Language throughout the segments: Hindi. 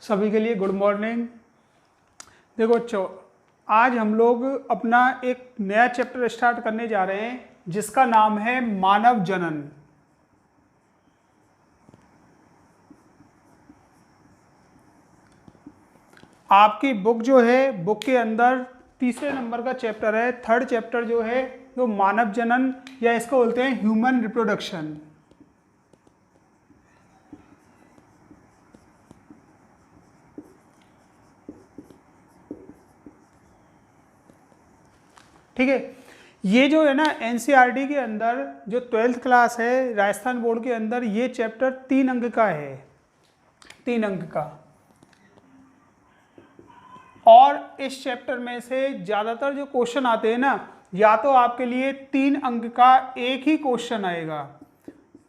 सभी के लिए गुड मॉर्निंग। देखो बच्चों, आज हम लोग अपना एक नया चैप्टर स्टार्ट करने जा रहे हैं जिसका नाम है मानव जनन। आपकी बुक जो है, बुक के अंदर तीसरे नंबर का चैप्टर है, थर्ड चैप्टर जो है वो मानव जनन या इसको बोलते हैं ह्यूमन रिप्रोडक्शन। ठीक है, ये जो है ना एनसीईआरटी के अंदर जो 12th क्लास है राजस्थान बोर्ड के अंदर, ये चैप्टर 3 अंक का है, 3 अंक का। और इस चैप्टर में से ज़्यादातर जो क्वेश्चन आते हैं ना, या तो आपके लिए 3 अंक का एक ही क्वेश्चन आएगा,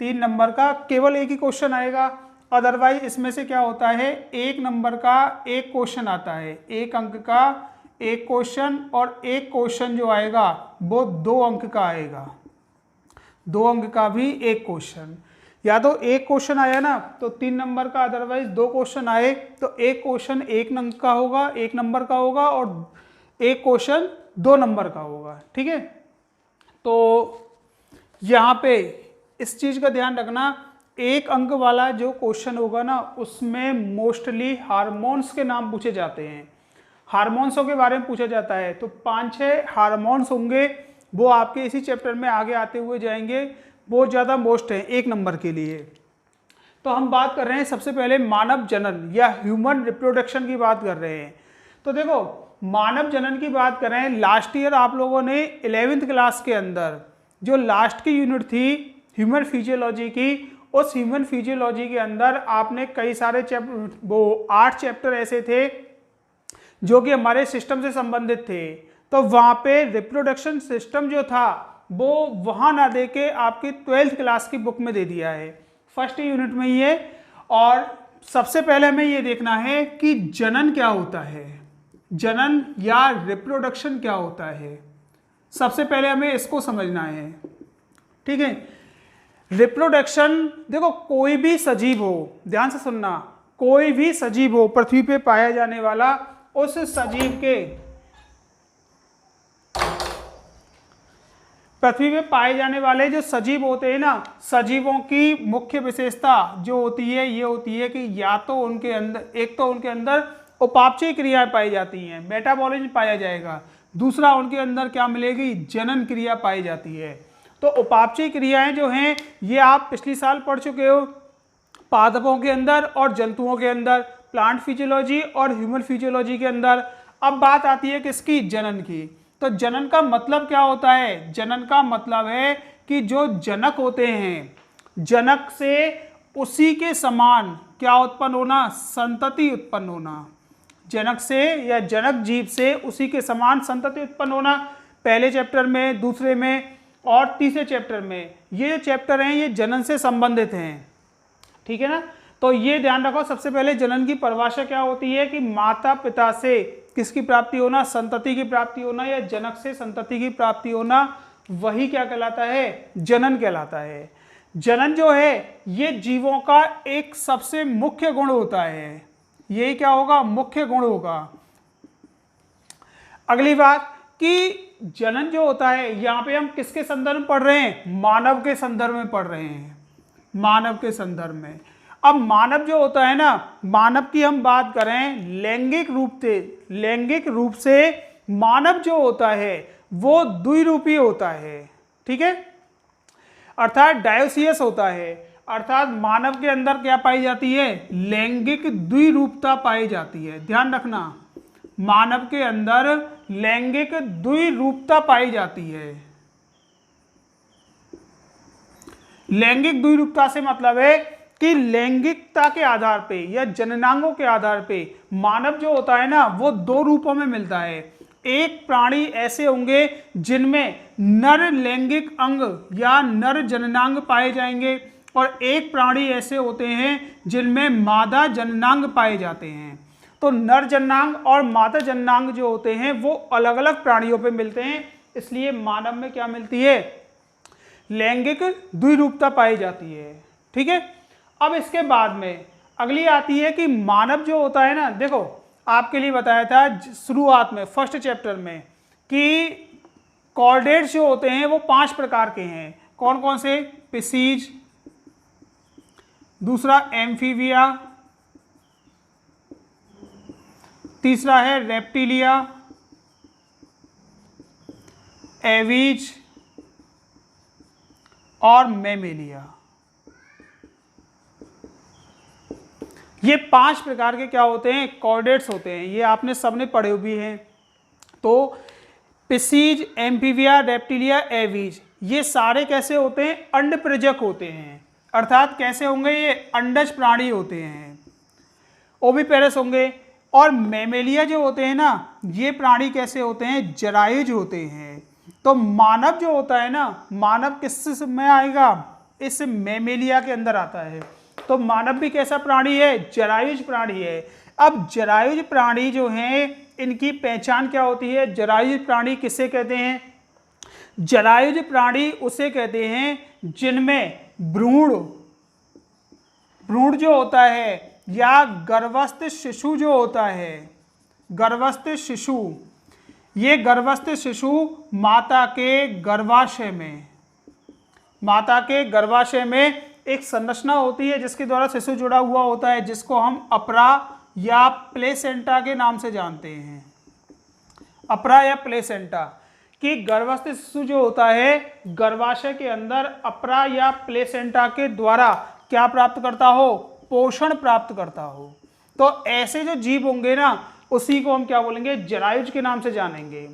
3 नंबर का केवल एक ही क्वेश्चन आएगा। अदरवाइज इसमें से क्या होता है, 1 नंबर का एक क्वेश्चन आता है, 1 अंक का एक क्वेश्चन, और एक क्वेश्चन जो आएगा वो 2 अंक का आएगा, 2 अंक का भी एक क्वेश्चन। या तो एक क्वेश्चन आया ना तो 3 नंबर का, अदरवाइज 2 क्वेश्चन आए तो एक क्वेश्चन 1 अंक का होगा, 1 नंबर का होगा, और एक क्वेश्चन 2 नंबर का होगा। ठीक है, तो यहाँ पे इस चीज़ का ध्यान रखना, 1 अंक वाला जो क्वेश्चन होगा ना उसमें मोस्टली हार्मोन्स के नाम पूछे जाते हैं, हार्मोन्सों के बारे में पूछा जाता है। तो 5-6 हार्मोन्स होंगे, वो आपके इसी चैप्टर में आगे आते हुए जाएंगे, बहुत ज़्यादा मोस्ट है 1 नंबर के लिए। तो हम बात कर रहे हैं सबसे पहले मानव जनन या ह्यूमन रिप्रोडक्शन की बात कर रहे हैं। तो देखो, मानव जनन की बात करें, लास्ट ईयर आप लोगों ने 11th क्लास के अंदर जो लास्ट की यूनिट थी ह्यूमन फिजियोलॉजी की, उस ह्यूमन फिजियोलॉजी के अंदर आपने कई सारे चैप्टर, वो 8 चैप्टर ऐसे थे जो कि हमारे सिस्टम से संबंधित थे। तो वहाँ पे रिप्रोडक्शन सिस्टम जो था वो वहाँ ना दे के आपकी 12th क्लास की बुक में दे दिया है, फर्स्ट यूनिट में ही है। और सबसे पहले हमें ये देखना है कि जनन क्या होता है, जनन या रिप्रोडक्शन क्या होता है, सबसे पहले हमें इसको समझना है। ठीक है, रिप्रोडक्शन, देखो कोई भी सजीव हो, ध्यान से सुनना, कोई भी सजीव हो पृथ्वी पे पाया जाने वाला, उस सजीव के, पृथ्वी पे पाए जाने वाले जो सजीव होते हैं ना, सजीवों की मुख्य विशेषता जो होती है ये होती है कि या तो उनके अंदर, एक तो उनके अंदर उपापचय क्रियाएं पाई जाती हैं, मेटाबॉलिज्म पाया जाएगा, दूसरा उनके अंदर क्या मिलेगी, जनन क्रिया पाई जाती है। तो उपापचय क्रियाएं जो हैं ये आप पिछली साल पढ़ चुके हो, पादपों के अंदर और जंतुओं के अंदर, प्लांट फिजियोलॉजी और ह्यूमन फिजियोलॉजी के अंदर। अब बात आती है किसकी, जनन की। तो जनन का मतलब क्या होता है, जनन का मतलब है कि जो जनक होते हैं, जनक से उसी के समान क्या उत्पन्न होना, संतति उत्पन्न होना, जनक से या जनक जीव से उसी के समान संतति उत्पन्न होना। पहले चैप्टर में, दूसरे में और तीसरे चैप्टर में, ये जो चैप्टर हैं ये जनन से संबंधित हैं। ठीक है ना, तो ये ध्यान रखो, सबसे पहले जनन की परिभाषा क्या होती है कि माता पिता से किसकी प्राप्ति होना, संतति की प्राप्ति होना, या जनक से संतति की प्राप्ति होना, वही क्या कहलाता है, जनन कहलाता है। जनन जो है ये जीवों का एक सबसे मुख्य गुण होता है, यही क्या होगा, मुख्य गुण होगा। अगली बात कि जनन जो होता है, यहाँ पे हम किसके संदर्भ में पढ़ रहे हैं, मानव के संदर्भ में पढ़ रहे हैं, मानव के संदर्भ में। अब मानव जो होता है ना, मानव की हम बात करें लैंगिक रूप से, लैंगिक रूप से मानव जो होता है वो द्विरूपी होता है। ठीक है, अर्थात डायोसियस होता है, अर्थात मानव के अंदर क्या पाई जाती है, लैंगिक द्विरूपता पाई जाती है। ध्यान रखना, मानव के अंदर लैंगिक द्विरूपता पाई जाती है। लैंगिक द्विरूपता से मतलब है कि लैंगिकता के आधार पे या जननांगों के आधार पे मानव जो होता है ना वो 2 रूपों में मिलता है। एक प्राणी ऐसे होंगे जिनमें नर लैंगिक अंग या नर जननांग पाए जाएंगे, और एक प्राणी ऐसे होते हैं जिनमें मादा जननांग पाए जाते हैं। तो नर जननांग और मादा जननांग जो होते हैं वो अलग अलग प्राणियों पे मिलते हैं, इसलिए मानव में क्या मिलती है, लैंगिक द्विरूपता पाई जाती है। ठीक है, अब इसके बाद में अगली आती है कि मानव जो होता है ना, देखो आपके लिए बताया था शुरुआत में फर्स्ट चैप्टर में कि कॉर्डेट्स जो होते हैं वो 5 प्रकार के हैं। कौन कौन से? पिसीज, दूसरा एम्फीबिया, तीसरा है रेप्टिलिया, एवीज और मैमेलिया। ये 5 प्रकार के क्या होते हैं? कॉर्डेट्स होते हैं। ये आपने सबने पढ़े भी हैं। तो पिसीज, एम्फीबिया, रेप्टिलिया, एवीज, ये सारे कैसे होते हैं? अंडप्रजक होते हैं। अर्थात कैसे होंगे? ये अंडज प्राणी होते हैं, ओविपेरस होंगे। और मैमेलिया जो होते हैं ना, ये प्राणी कैसे होते हैं? जरायुज होते हैं। तो मानव जो होता है ना, मानव किस में आएगा? इस मैमेलिया के अंदर आता है। तो मानव भी कैसा प्राणी है? जरायुज प्राणी है। अब जरायुज प्राणी जो हैं, इनकी पहचान क्या होती है? जरायुज प्राणी किसे कहते हैं? जरायुज प्राणी उसे कहते हैं जिनमें भ्रूण जो होता है या गर्भस्थ शिशु जो होता है, गर्भस्थ शिशु, ये गर्भस्थ शिशु माता के गर्भाशय में एक संरचना होती है जिसके द्वारा शिशु जुड़ा हुआ होता है, जिसको हम अपरा या प्लेसेंटा के नाम से जानते हैं। अपरा या प्लेसेंटा, कि गर्भस्थ शिशु जो होता है गर्भाशय के अंदर अपरा या प्लेसेंटा के द्वारा क्या प्राप्त करता हो? पोषण प्राप्त करता हो। तो ऐसे जो जीव होंगे ना, उसी को हम क्या बोलेंगे? जरायुज के नाम से जानेंगे।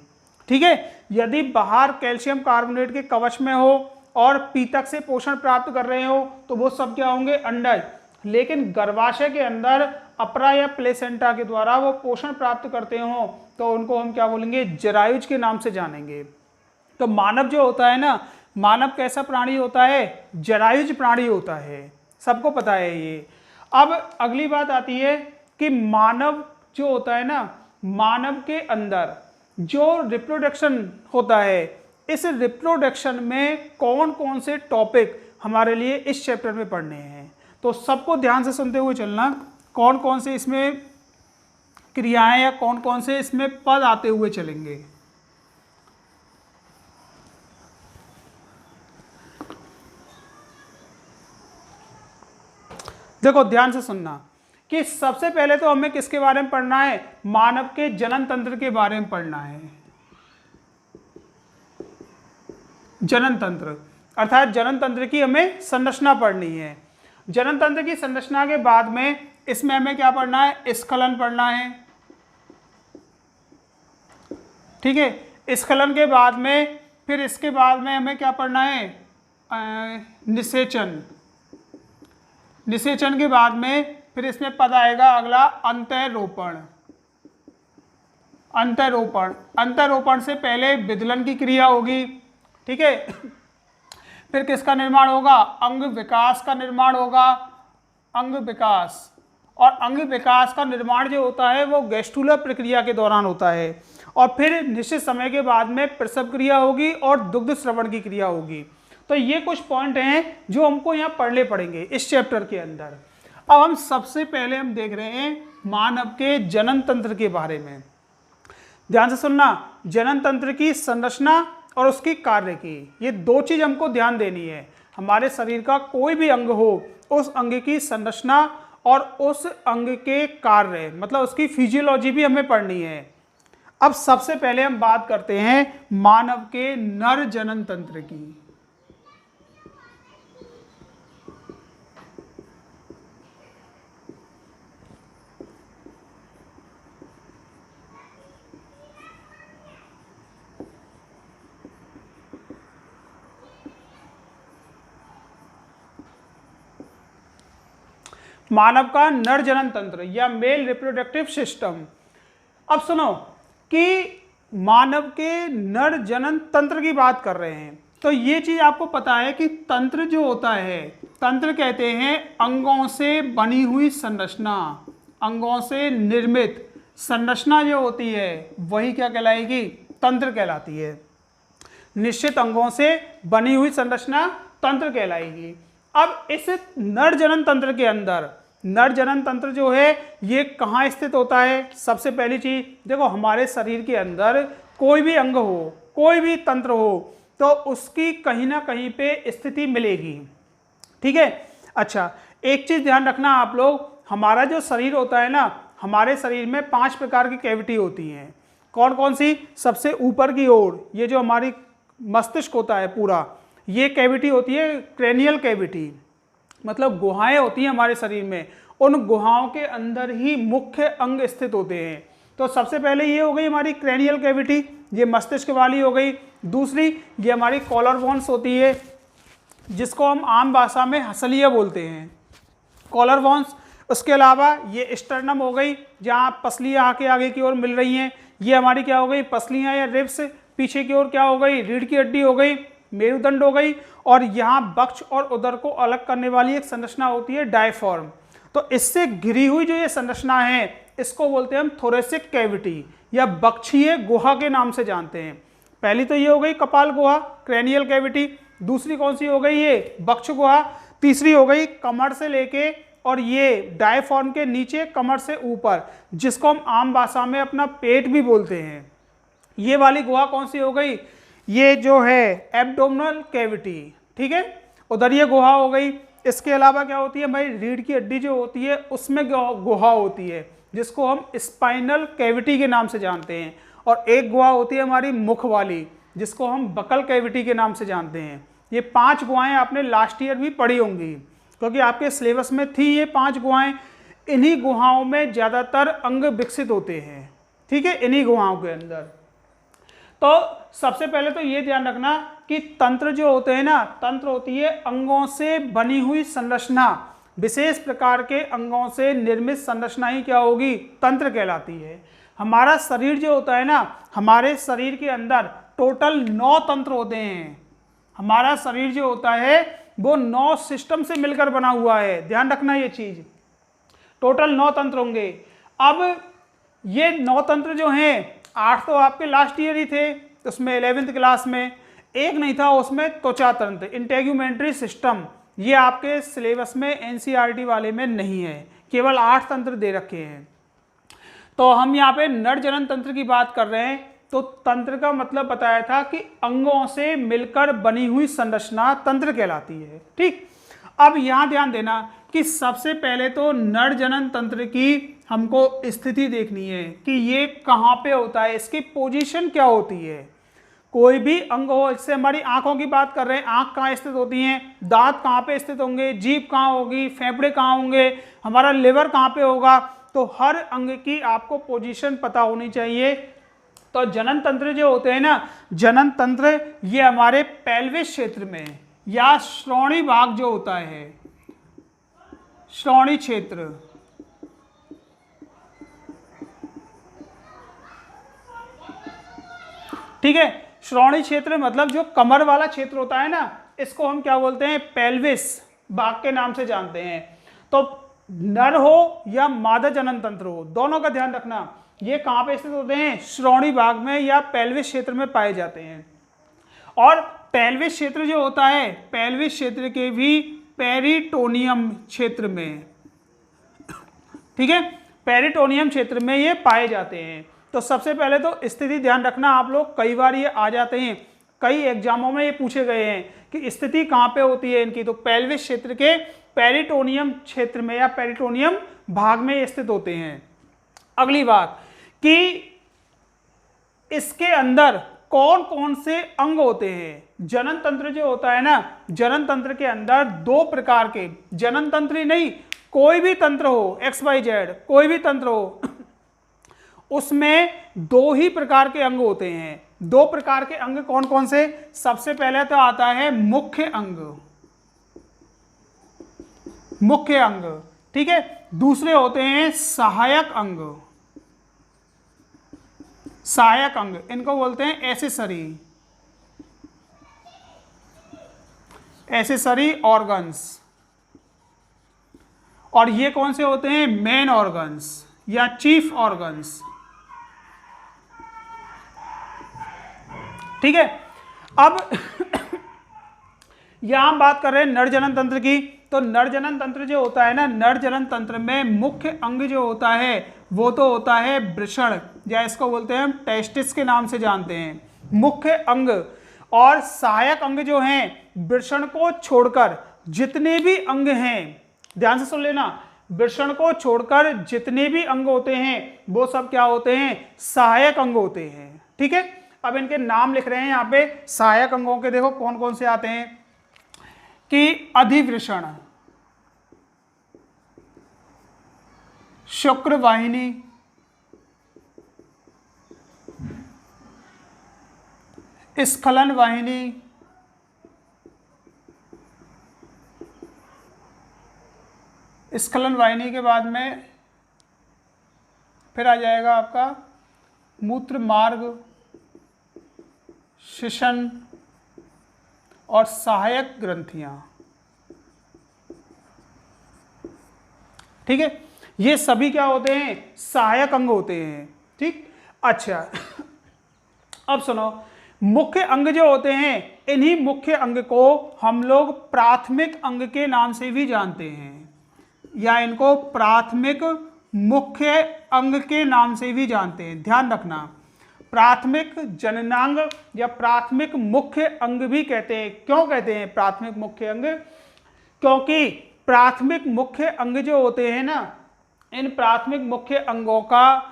ठीक है। यदि बाहर कैल्शियम कार्बोनेट के कवच में हो और पीतक से पोषण प्राप्त कर रहे हो तो वो सब क्या होंगे? अंडज। लेकिन गर्भाशय के अंदर अपरा या प्लेसेंटा के द्वारा वो पोषण प्राप्त करते हो तो उनको हम क्या बोलेंगे? जरायुज के नाम से जानेंगे। तो मानव जो होता है ना, मानव कैसा प्राणी होता है? जरायुज प्राणी होता है, सबको पता है ये। अब अगली बात आती है कि मानव जो होता है ना, मानव के अंदर जो रिप्रोडक्शन होता है, इस रिप्रोडक्शन में कौन कौन से टॉपिक हमारे लिए इस चैप्टर में पढ़ने हैं। तो सबको ध्यान से सुनते हुए चलना, कौन कौन से इसमें क्रियाएं या कौन कौन से इसमें पद आते हुए चलेंगे। देखो ध्यान से सुनना कि सबसे पहले तो हमें किसके बारे में पढ़ना है? मानव के जनन तंत्र के बारे में पढ़ना है। जनन तंत्र अर्थात जनन तंत्र की हमें संरचना पढ़नी है। जनन तंत्र की संरचना के बाद में इसमें हमें क्या पढ़ना है? स्खलन पढ़ना है। ठीक है। स्खलन के बाद में फिर इसके बाद में हमें क्या पढ़ना है? निषेचन। निषेचन के बाद में फिर इसमें पद आएगा अगला अंतरोपण। अंतरोपण से पहले विदलन की क्रिया होगी। ठीक है। फिर किसका निर्माण होगा? अंग विकास का निर्माण होगा। अंग विकास, और अंग विकास का निर्माण जो होता है वो गैस्ट्रुलर प्रक्रिया के दौरान होता है। और फिर निश्चित समय के बाद में प्रसव क्रिया होगी और दुग्ध श्रवण की क्रिया होगी। तो ये कुछ पॉइंट हैं जो हमको यहाँ पढ़ने पड़ेंगे इस चैप्टर के अंदर। अब हम सबसे पहले हम देख रहे हैं मानव के जनन तंत्र के बारे में। ध्यान से सुनना, जनन तंत्र की संरचना और उसकी कार्य की, ये 2 चीज हमको ध्यान देनी है। हमारे शरीर का कोई भी अंग हो, उस अंग की संरचना और उस अंग के कार्य, मतलब उसकी फिजियोलॉजी भी हमें पढ़नी है। अब सबसे पहले हम बात करते हैं मानव के नर जनन तंत्र की। मानव का नर जनन तंत्र या मेल रिप्रोडक्टिव सिस्टम। अब सुनो कि मानव के नर जनन तंत्र की बात कर रहे हैं तो ये चीज आपको पता है कि तंत्र जो होता है, तंत्र कहते हैं अंगों से बनी हुई संरचना, अंगों से निर्मित संरचना जो होती है वही क्या कहलाएगी? तंत्र कहलाती है। निश्चित अंगों से बनी हुई संरचना तंत्र कहलाएगी। अब इस नर जनन तंत्र के अंदर नर जनन तंत्र जो है ये कहाँ स्थित होता है? सबसे पहली चीज देखो, हमारे शरीर के अंदर कोई भी अंग हो, कोई भी तंत्र हो, तो उसकी कहीं ना कहीं पे स्थिति मिलेगी। ठीक है। अच्छा, एक चीज ध्यान रखना आप लोग, हमारा जो शरीर होता है ना, हमारे शरीर में 5 प्रकार की कैविटी होती हैं। कौन कौन सी? सबसे ऊपर की ओर ये जो हमारी मस्तिष्क होता है पूरा, ये कैविटी होती है क्रेनियल कैविटी, मतलब गुहाएं होती हैं हमारे शरीर में। उन गुहाओं के अंदर ही मुख्य अंग स्थित होते हैं। तो सबसे पहले ये हो गई हमारी क्रेनियल कैविटी, ये मस्तिष्क वाली हो गई। दूसरी ये हमारी कॉलर बोन्स होती है, जिसको हम आम भाषा में हसलिया बोलते हैं, कॉलर बोन्स। उसके अलावा ये स्टर्नम हो गई, जहाँ पसलियाँ आके आगे की ओर मिल रही हैं, ये हमारी क्या हो गई? पसलियाँ या रिब्स। पीछे की ओर क्या हो गई? रीढ़ की हड्डी हो गई, मेरुदंड हो गई। और यहाँ बक्ष और उदर को अलग करने वाली एक संरचना होती है डायफ्राम। तो इससे घिरी हुई जो ये संरचना है, इसको बोलते हैं हम थोरेसिक कैविटी या बक्षीय गुहा के नाम से जानते हैं। पहली तो ये हो गई कपाल गुहा, क्रेनियल कैविटी। दूसरी कौन सी हो गई? ये बक्ष गुहा। तीसरी हो गई कमर से लेके और ये डायफ्राम के नीचे कमर से ऊपर, जिसको हम आम भाषा में अपना पेट भी बोलते हैं। ये वाली गुहा कौन सी हो गई? ये जो है एब्डोमिनल कैविटी। ठीक है, उदरीय गुहा हो गई। इसके अलावा क्या होती है? भाई रीढ़ की हड्डी जो होती है उसमें गुहा होती है, जिसको हम स्पाइनल कैविटी के नाम से जानते हैं। और एक गुहा होती है हमारी मुख वाली, जिसको हम बकल कैविटी के नाम से जानते हैं। ये 5 गुहाएं आपने लास्ट ईयर भी पढ़ी होंगी, क्योंकि आपके सिलेबस में थी ये 5 गुहाएं। इन्हीं गुहाओं में ज़्यादातर अंग विकसित होते हैं। ठीक है, इन्हीं गुहाओं के अंदर। तो सबसे पहले तो ये ध्यान रखना कि तंत्र जो होते हैं ना, तंत्र होती है अंगों से बनी हुई संरचना। विशेष प्रकार के अंगों से निर्मित संरचना ही क्या होगी? तंत्र कहलाती है। हमारा शरीर जो होता है ना, हमारे शरीर के अंदर टोटल 9 तंत्र होते हैं। हमारा शरीर जो होता है वो 9 सिस्टम से मिलकर बना हुआ है। ध्यान रखना ये चीज, टोटल 9 तंत्र होंगे। अब ये 9 तंत्र जो हैं, 8 तो आपके लास्ट ईयर ही थे, उसमें 11th क्लास में। एक नहीं था, उसमें त्वचा तंत्र, इंटेग्यूमेंट्री सिस्टम। ये आपके सिलेबस में एनसीईआरटी वाले में नहीं है, केवल 8 तंत्र दे रखे हैं। तो हम यहाँ पे नर जनन तंत्र की बात कर रहे हैं। तो तंत्र का मतलब बताया था कि अंगों से मिलकर बनी हुई संरचना तंत्र कहलाती है। ठीक, अब यहाँ ध्यान देना कि सबसे पहले तो नर जनन तंत्र की हमको स्थिति देखनी है कि ये कहाँ पे होता है, इसकी पोजीशन क्या होती है। कोई भी अंग हो, इससे हमारी आंखों की बात कर रहे हैं, आंख कहाँ स्थित होती हैं, दांत कहाँ पे स्थित होंगे, जीभ कहाँ होगी, फेफड़े कहाँ होंगे, हमारा लिवर कहाँ पे होगा। तो हर अंग की आपको पोजीशन पता होनी चाहिए। तो जनन तंत्र जो होते हैं ना, जनन तंत्र ये हमारे पेल्विस क्षेत्र में या श्रोणी भाग जो होता है, श्रोणी क्षेत्र, ठीक है। श्रोणी क्षेत्र मतलब जो कमर वाला क्षेत्र होता है ना, इसको हम क्या बोलते हैं? पेल्विस भाग के नाम से जानते हैं। तो नर हो या मादा जनन तंत्र हो, दोनों का ध्यान रखना। ये कहाँ पे स्थित होते हैं? श्रोणी भाग में या पेल्विस क्षेत्र में पाए जाते हैं। और पेल्विस क्षेत्र जो होता है, पेल्विस क्षेत्र के भी पेरिटोनियम क्षेत्र में, ठीक है, पेरिटोनियम क्षेत्र में ये पाए जाते हैं। तो सबसे पहले तो स्थिति ध्यान रखना आप लोग, कई बार ये आ जाते हैं, कई एग्जामों में ये पूछे गए हैं कि स्थिति कहाँ पे होती है इनकी। तो पेल्विस क्षेत्र के पेरिटोनियम क्षेत्र में या पेरिटोनियम भाग में स्थित होते हैं। अगली बात कि इसके अंदर कौन कौन से अंग होते हैं। जनन तंत्र जो होता है ना, जनन तंत्र के अंदर 2 प्रकार के, जनन तंत्र ही नहीं, कोई भी तंत्र हो, XYZ कोई भी तंत्र हो, उसमें 2 ही प्रकार के अंग होते हैं। 2 प्रकार के अंग कौन कौन से? सबसे पहले तो आता है मुख्य अंग, मुख्य अंग, ठीक है। दूसरे होते हैं सहायक अंग, सहायक अंग, इनको बोलते हैं एसेसरी, एसेसरी ऑर्गन्स। और ये कौन से होते हैं? मेन ऑर्गन्स या चीफ ऑर्गन्स, ठीक है। अब यहां हम बात कर रहे हैं नर जनन तंत्र की। तो नर जनन तंत्र जो होता है ना, नर जनन तंत्र में मुख्य अंग जो होता है वो तो होता है वृषण, या इसको बोलते हैं हम टेस्टिस के नाम से जानते हैं, मुख्य अंग। और सहायक अंग जो हैं वृषण को छोड़कर जितने भी अंग हैं, ध्यान से सुन लेना, वृषण को छोड़कर जितने भी अंग होते हैं वो सब क्या होते हैं, सहायक अंग होते हैं। ठीक है, अब इनके नाम लिख रहे हैं यहाँ पे सहायक अंगों के, देखो कौन कौन से आते हैं कि अधिवृषण, शुक्र वाहिनी, स्खलन वाहिनी, स्खलन वाहिनी के बाद में फिर आ जाएगा आपका मूत्र मार्ग, शिशन और सहायक ग्रंथियां। ठीक है, ये सभी क्या होते हैं, सहायक अंग होते हैं। ठीक, अच्छा अब सुनो, मुख्य अंग जो होते हैं, इन्हीं मुख्य अंग को हम लोग प्राथमिक अंग के नाम से भी जानते हैं, या इनको प्राथमिक मुख्य अंग के नाम से भी जानते हैं। ध्यान रखना, प्राथमिक जननांग या प्राथमिक मुख्य अंग भी कहते हैं। क्यों कहते हैं प्राथमिक मुख्य अंग? क्योंकि प्राथमिक मुख्य अंग जो होते हैं ना, इन प्राथमिक मुख्य अंगों का,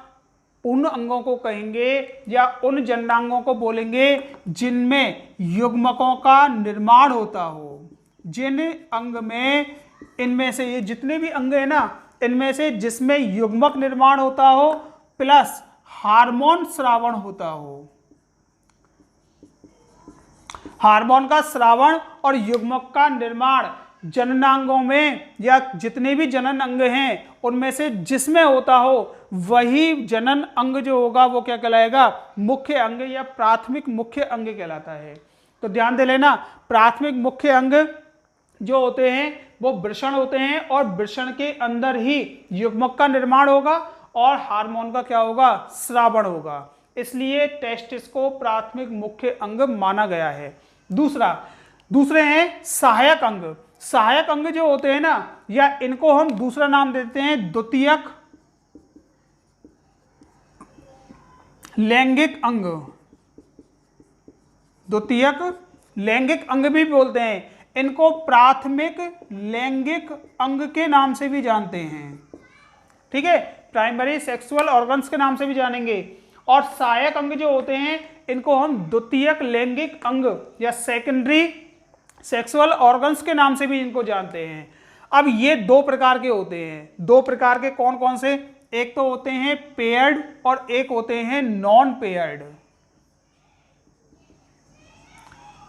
उन अंगों को कहेंगे या उन जननांगों को बोलेंगे जिनमें युग्मकों का निर्माण होता हो। जिन अंग में, इनमें से ये जितने भी अंग है ना, इनमें से जिसमें युग्मक निर्माण होता हो प्लस हार्मोन स्रावण होता हो। हार्मोन का स्रावण और युग्मक का निर्माण जननांगों में या जितने भी जनन अंग हैं उनमें से जिसमें होता हो, वही जनन अंग जो होगा वो क्या कहलाएगा, मुख्य अंग या प्राथमिक मुख्य अंग कहलाता है। तो ध्यान दे लेना, प्राथमिक मुख्य अंग जो होते हैं वो वृषण होते हैं, और वृषण के अंदर ही युग्मक का निर्माण होगा और हार्मोन का क्या होगा, स्रावण होगा। इसलिए टेस्टिस को प्राथमिक मुख्य अंग माना गया है। दूसरे हैं सहायक अंग। सहायक अंग जो होते हैं ना, या इनको हम दूसरा नाम देते हैं द्वितीयक लैंगिक अंग। द्वितीयक लैंगिक अंग भी बोलते हैं, इनको प्राथमिक लैंगिक अंग के नाम से भी जानते हैं। ठीक है, प्राइमरी सेक्सुअल ऑर्गन्स के नाम से भी जानेंगे। और सहायक अंग जो होते हैं इनको हम द्वितीयक लैंगिक अंग या सेकेंडरी सेक्सुअल ऑर्गन्स के नाम से भी इनको जानते हैं। अब ये दो प्रकार के होते हैं। दो प्रकार के कौन कौन से? एक तो होते हैं पेयर्ड और एक होते हैं नॉन पेयर्ड।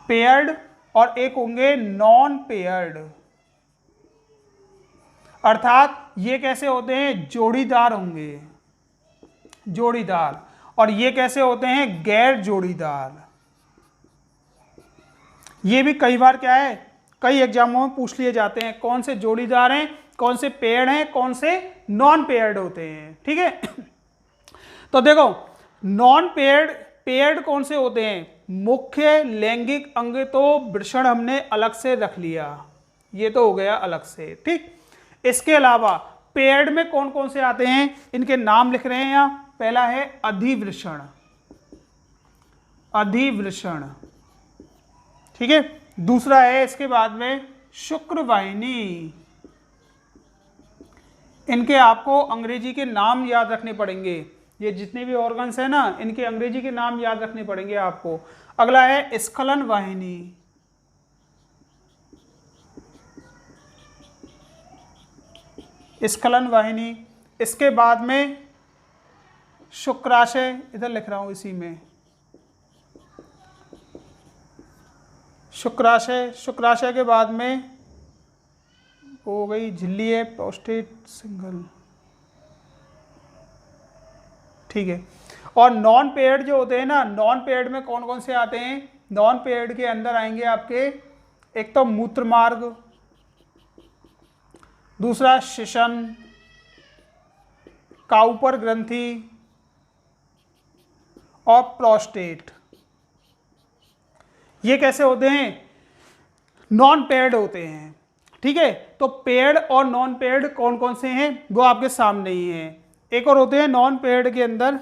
पेयर्ड और एक होंगे नॉन पेयर्ड। अर्थात ये कैसे होते हैं, जोड़ीदार होंगे, जोड़ीदार। और ये कैसे होते हैं, गैर जोड़ीदार। ये भी कई बार क्या है, कई एग्जामों में पूछ लिए जाते हैं, कौन से जोड़ीदार हैं, कौन से पेयर्ड हैं, कौन से नॉन पेयर्ड होते हैं। ठीक है, तो देखो नॉन पेयर्ड कौन से होते हैं? मुख्य लैंगिक अंग तो वृषण हमने अलग से रख लिया, ये तो हो गया अलग से। ठीक, इसके अलावा पेयर्ड में कौन कौन से आते हैं, इनके नाम लिख रहे हैं यहाँ। पहला है अधिवृषण, अधिवृषण। ठीक है, दूसरा है इसके बाद में शुक्र वाहिनी। इनके आपको अंग्रेजी के नाम याद रखने पड़ेंगे। ये जितने भी ऑर्गन्स हैं ना, इनके अंग्रेजी के नाम याद रखने पड़ेंगे आपको। अगला है स्खलन वाहिनी, स्खलन वाहिनी। इसके बाद में शुक्राशय, इधर लिख रहा हूं इसी में, शुक्राशय। शुक्राशय के बाद में हो गई झिल्ली है, प्रोस्टेट सिंगल। ठीक है, और नॉन पेयर्ड जो होते हैं ना, नॉन पेयर्ड में कौन कौन से आते हैं? नॉन पेयर्ड के अंदर आएंगे आपके, एक तो मूत्र मार्ग, दूसरा शिशन, काउपर ग्रंथि और प्रोस्टेट। ये कैसे होते हैं? नॉन पेयर्ड होते हैं। ठीक है, तो पेड और नॉन पेड कौन कौन से हैं वो आपके सामने ही हैं। एक और होते हैं नॉन पेड के अंदर,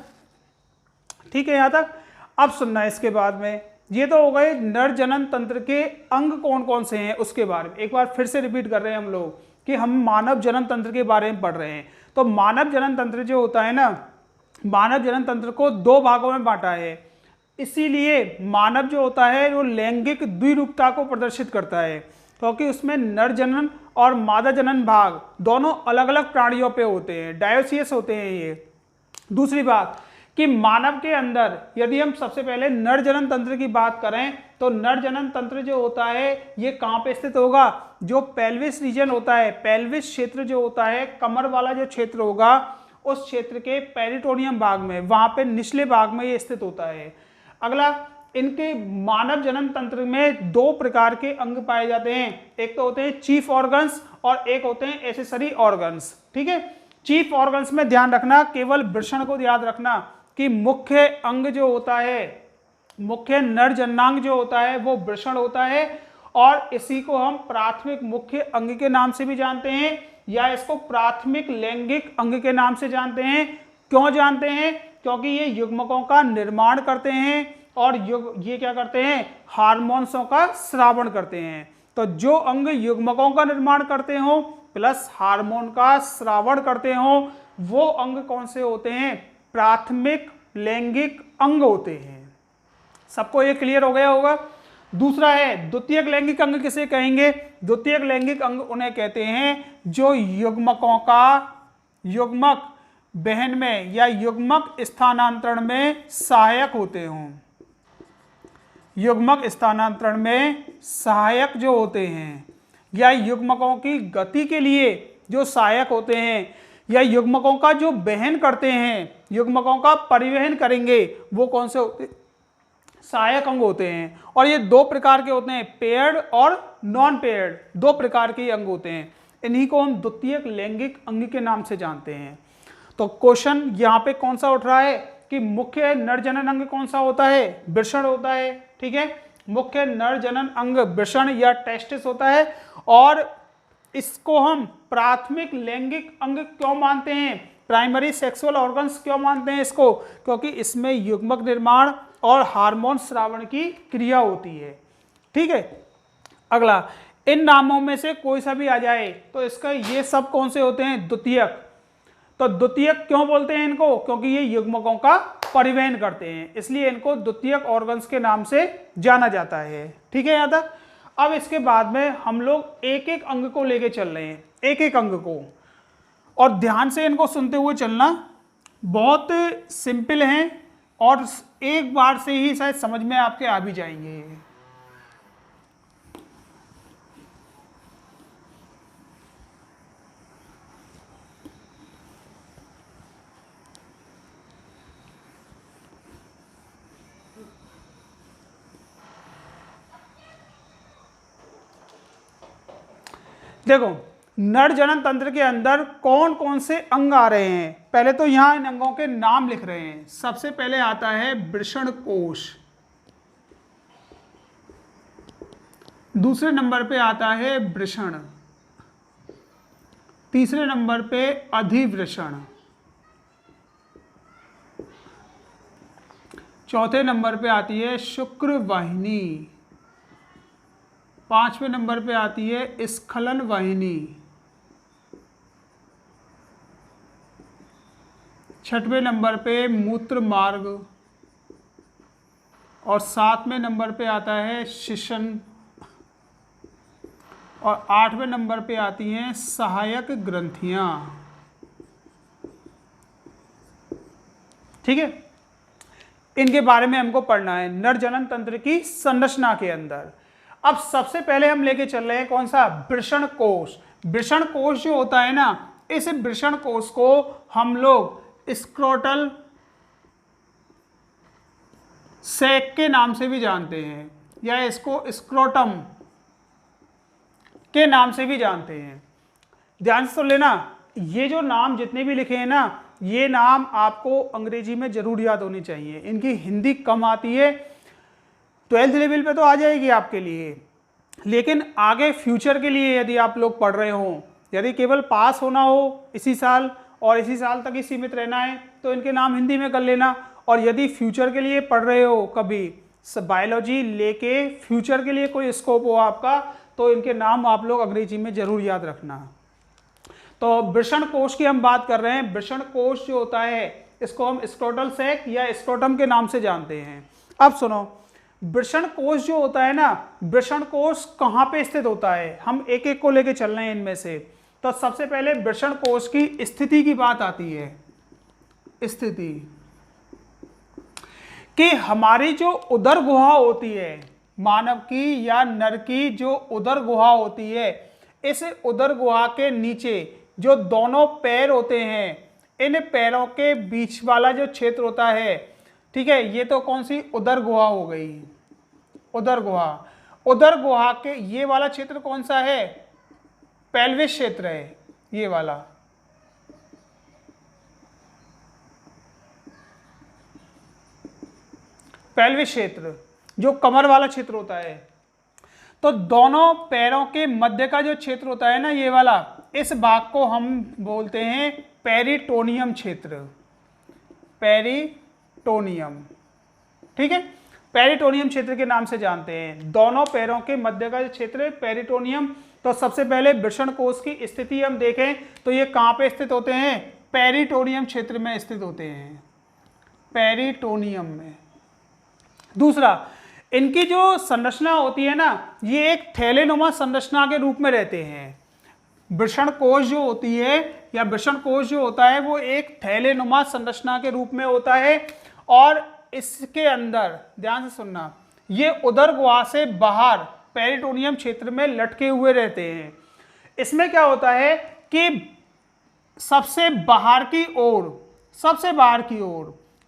ठीक है यहाँ तक। अब सुनना है इसके बाद में, ये तो हो गए नर जनन तंत्र के अंग कौन कौन से हैं उसके बारे में। एक बार फिर से रिपीट कर रहे हैं हम लोग कि हम मानव जनन तंत्र के बारे में पढ़ रहे हैं। तो मानव जनन तंत्र जो होता है ना, मानव जनन तंत्र को दो भागों में बांटा है, इसीलिए मानव जो होता है वो लैंगिक द्विरूपता को प्रदर्शित करता है, क्योंकि उसमें नर जनन और मादा जनन भाग दोनों अलग अलग प्राणियों पे होते हैं, डायोसियस होते हैं ये। दूसरी बात कि मानव के अंदर यदि हम सबसे पहले नर जनन तंत्र की बात करें तो नर जनन तंत्र जो होता है ये कहाँ पे स्थित होगा, जो पेल्विस रीजन होता है, पेल्विस क्षेत्र जो होता है, कमर वाला जो क्षेत्र होगा उस क्षेत्र के पेरिटोनियम भाग में, वहां पे निचले भाग में ये स्थित होता है। अगला, इनके मानव जनन तंत्र में दो प्रकार के अंग पाए जाते हैं, एक तो होते हैं चीफ ऑर्गन्स और एक होते हैं एसेसरी ऑर्गन्स। ठीक है, चीफ ऑर्गन्स में ध्यान रखना, केवल वृषण को याद रखना कि मुख्य अंग जो होता है, मुख्य नर जननांग जो होता है वो वृषण होता है, और इसी को हम प्राथमिक मुख्य अंग के नाम से भी जानते हैं या इसको प्राथमिक लैंगिक अंग के नाम से जानते हैं। क्यों जानते हैं? क्योंकि ये युग्मकों का निर्माण करते हैं और ये क्या करते हैं, हार्मोन्सों का स्रावण करते हैं। तो जो अंग युग्मकों का निर्माण करते हो प्लस हार्मोन का स्रावण करते हो वो अंग कौन से होते हैं, प्राथमिक लैंगिक अंग होते हैं। सबको ये क्लियर हो गया होगा। दूसरा है द्वितीयक लैंगिक अंग किसे कहेंगे, द्वितीयक लैंगिक अंग उन्हें कहते हैं जो युग्मकों का युग्मक बहन में या युग्मक स्थानांतरण में सहायक होते हों, युग्मक स्थानांतरण में सहायक जो होते हैं या युग्मकों की गति के लिए जो सहायक होते हैं या युग्मकों का जो वहन करते हैं, युग्मकों का परिवहन करेंगे, वो कौन से होते, सहायक अंग होते हैं। और ये दो प्रकार के होते हैं, पेयर्ड और नॉन पेयर्ड, दो प्रकार के अंग होते हैं। इन्हीं को हम द्वितीयक लैंगिक अंग के नाम से जानते हैं। तो क्वेश्चन यहाँ पे कौन सा उठ रहा है कि मुख्य नर जनन अंग कौन सा होता है, वृषण होता है। ठीक है, मुख्य नर जनन अंग वृषण या टेस्टिस होता है, और इसको हम प्राथमिक लैंगिक अंग क्यों मानते हैं, प्राइमरी सेक्सुअल ऑर्गन्स क्यों मानते हैं इसको, क्योंकि इसमें युग्मक निर्माण और हार्मोन स्रावण की क्रिया होती है। ठीक है, अगला, इन नामों में से कोई सा भी आ जाए तो इसका ये सब कौन से होते हैं, द्वितीयक। तो द्वितीयक क्यों बोलते हैं इनको, क्योंकि ये युग्मकों का परिवहन करते हैं, इसलिए इनको द्वितीयक ऑर्गन्स के नाम से जाना जाता है। ठीक है यहाँ तक। अब इसके बाद में हम लोग एक एक अंग को लेके चल रहे हैं, एक एक अंग को, और ध्यान से इनको सुनते हुए चलना। बहुत सिंपल हैं और एक बार से ही शायद समझ में आपके आ भी जाएंगे। देखो, नर जनन तंत्र के अंदर कौन कौन से अंग आ रहे हैं, पहले तो यहां इन अंगों के नाम लिख रहे हैं। सबसे पहले आता है वृषण कोश, दूसरे नंबर पे आता है वृषण, तीसरे नंबर पे अधिवृषण, चौथे नंबर पे आती है शुक्र वाहिनी, पांचवें नंबर पे आती है स्खलन वाहिनी, छठवें नंबर पे मूत्र मार्ग, और सातवें नंबर पे आता है शिशन, और आठवें नंबर पे आती हैं सहायक ग्रंथियां। ठीक है, इनके बारे में हमको पढ़ना है नर जनन तंत्र की संरचना के अंदर। अब सबसे पहले हम लेके चल रहे हैं कौन सा, वृषण कोश। वृषण कोश जो होता है ना, इस वृषण कोश को हम लोग स्क्रोटल सैक के नाम से भी जानते हैं या इसको स्क्रोटम के नाम से भी जानते हैं। ध्यान से सुन लेना, ये जो नाम जितने भी लिखे हैं ना, ये नाम आपको अंग्रेजी में जरूर याद होनी चाहिए। इनकी हिंदी कम आती है, 12th लेवल पे तो आ जाएगी आपके लिए, लेकिन आगे फ्यूचर के लिए यदि आप लोग पढ़ रहे हो, यदि केवल पास होना हो इसी साल और इसी साल तक ही सीमित रहना है तो इनके नाम हिंदी में कर लेना, और यदि फ्यूचर के लिए पढ़ रहे हो कभी बायोलॉजी लेके फ्यूचर के लिए कोई स्कोप हो आपका तो इनके नाम आप लोग अंग्रेजी में जरूर याद रखना। तो वृषण कोश की हम बात कर रहे हैं। वृषण कोश जो होता है इसको हम स्क्रोटल सैक या स्क्रोटम के नाम से जानते हैं। अब सुनो, वृषण कोश जो होता है ना, वृषण कोश कहाँ पे स्थित होता है, हम एक एक को लेके चल रहे हैं इनमें से। तो सबसे पहले वृषण कोश की स्थिति की बात आती है। स्थिति कि हमारी जो उदर गुहा होती है, मानव की या नर की जो उदर गुहा होती है, इस उदर गुहा के नीचे जो दोनों पैर होते हैं, इन पैरों के बीच वाला जो क्षेत्र होता है, ठीक है, ये तो कौन सी उदर गुहा हो गई, उदर गुहा। उदर गुहा के ये वाला क्षेत्र कौन सा है, पेल्विस क्षेत्र है, ये वाला। पेल्विस क्षेत्र जो कमर वाला क्षेत्र होता है। तो दोनों पैरों के मध्य का जो क्षेत्र होता है ना, ये वाला, इस भाग को हम बोलते हैं पेरिटोनियम क्षेत्र, पेरिटोनियम। ठीक है, पेरिटोनियम क्षेत्र के नाम से जानते हैं। दोनों पैरों के मध्य का जो क्षेत्र है पेरिटोनियम। तो सबसे पहले वृषण कोश की स्थिति हम देखें तो ये कहाँ पे स्थित होते हैं, पेरिटोनियम क्षेत्र में स्थित होते हैं, पेरिटोनियम में। दूसरा, इनकी जो संरचना होती है ना, ये एक थैलेनुमा संरचना के रूप में रहते हैं। वृषण कोश जो होती है या वृषण कोश जो होता है वो एक थैलेनुमा संरचना के रूप में होता है, और इसके अंदर ध्यान से सुनना, ये उदर गुहा से बाहर पेरिटोनियम क्षेत्र में लटके हुए रहते हैं। इसमें क्या होता है कि सबसे बाहर की ओर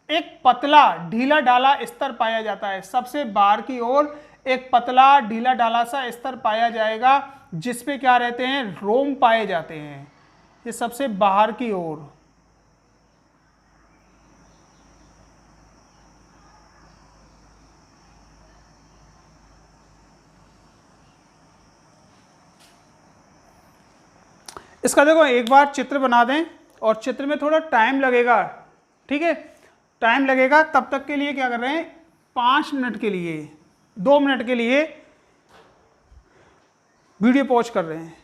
एक पतला ढीला डाला स्तर पाया जाता है। सबसे बाहर की ओर एक पतला ढीला डाला सा स्तर पाया जाएगा जिसपे क्या रहते हैं, रोम पाए जाते हैं। ये सबसे बाहर की ओर। इसका देखो एक बार चित्र बना दें, और चित्र में थोड़ा टाइम लगेगा, ठीक है, टाइम लगेगा। तब तक के लिए क्या कर रहे हैं, 5 मिनट के लिए, 2 मिनट के लिए वीडियो पॉज कर रहे हैं।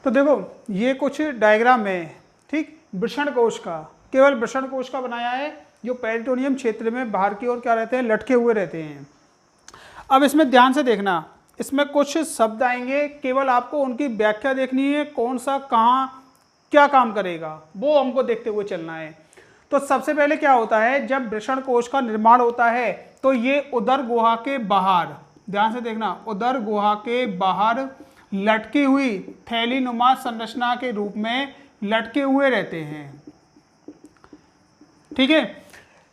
तो देखो ये कुछ डायग्राम है, ठीक, वृषण कोश का, केवल वृषण कोश का बनाया है, जो पेरिटोनियम क्षेत्र में बाहर की ओर क्या रहते हैं, लटके हुए रहते हैं। अब इसमें ध्यान से देखना, इसमें कुछ शब्द आएंगे, केवल आपको उनकी व्याख्या देखनी है, कौन सा कहाँ क्या काम करेगा वो हमको देखते हुए चलना है। तो सबसे पहले क्या होता है, जब वृषण कोश का निर्माण होता है तो ये उदर गुहा के बाहर, ध्यान से देखना, उदर गुहा के बाहर लटकी हुई थैलीनुमा संरचना के रूप में लटके हुए रहते हैं। ठीक है,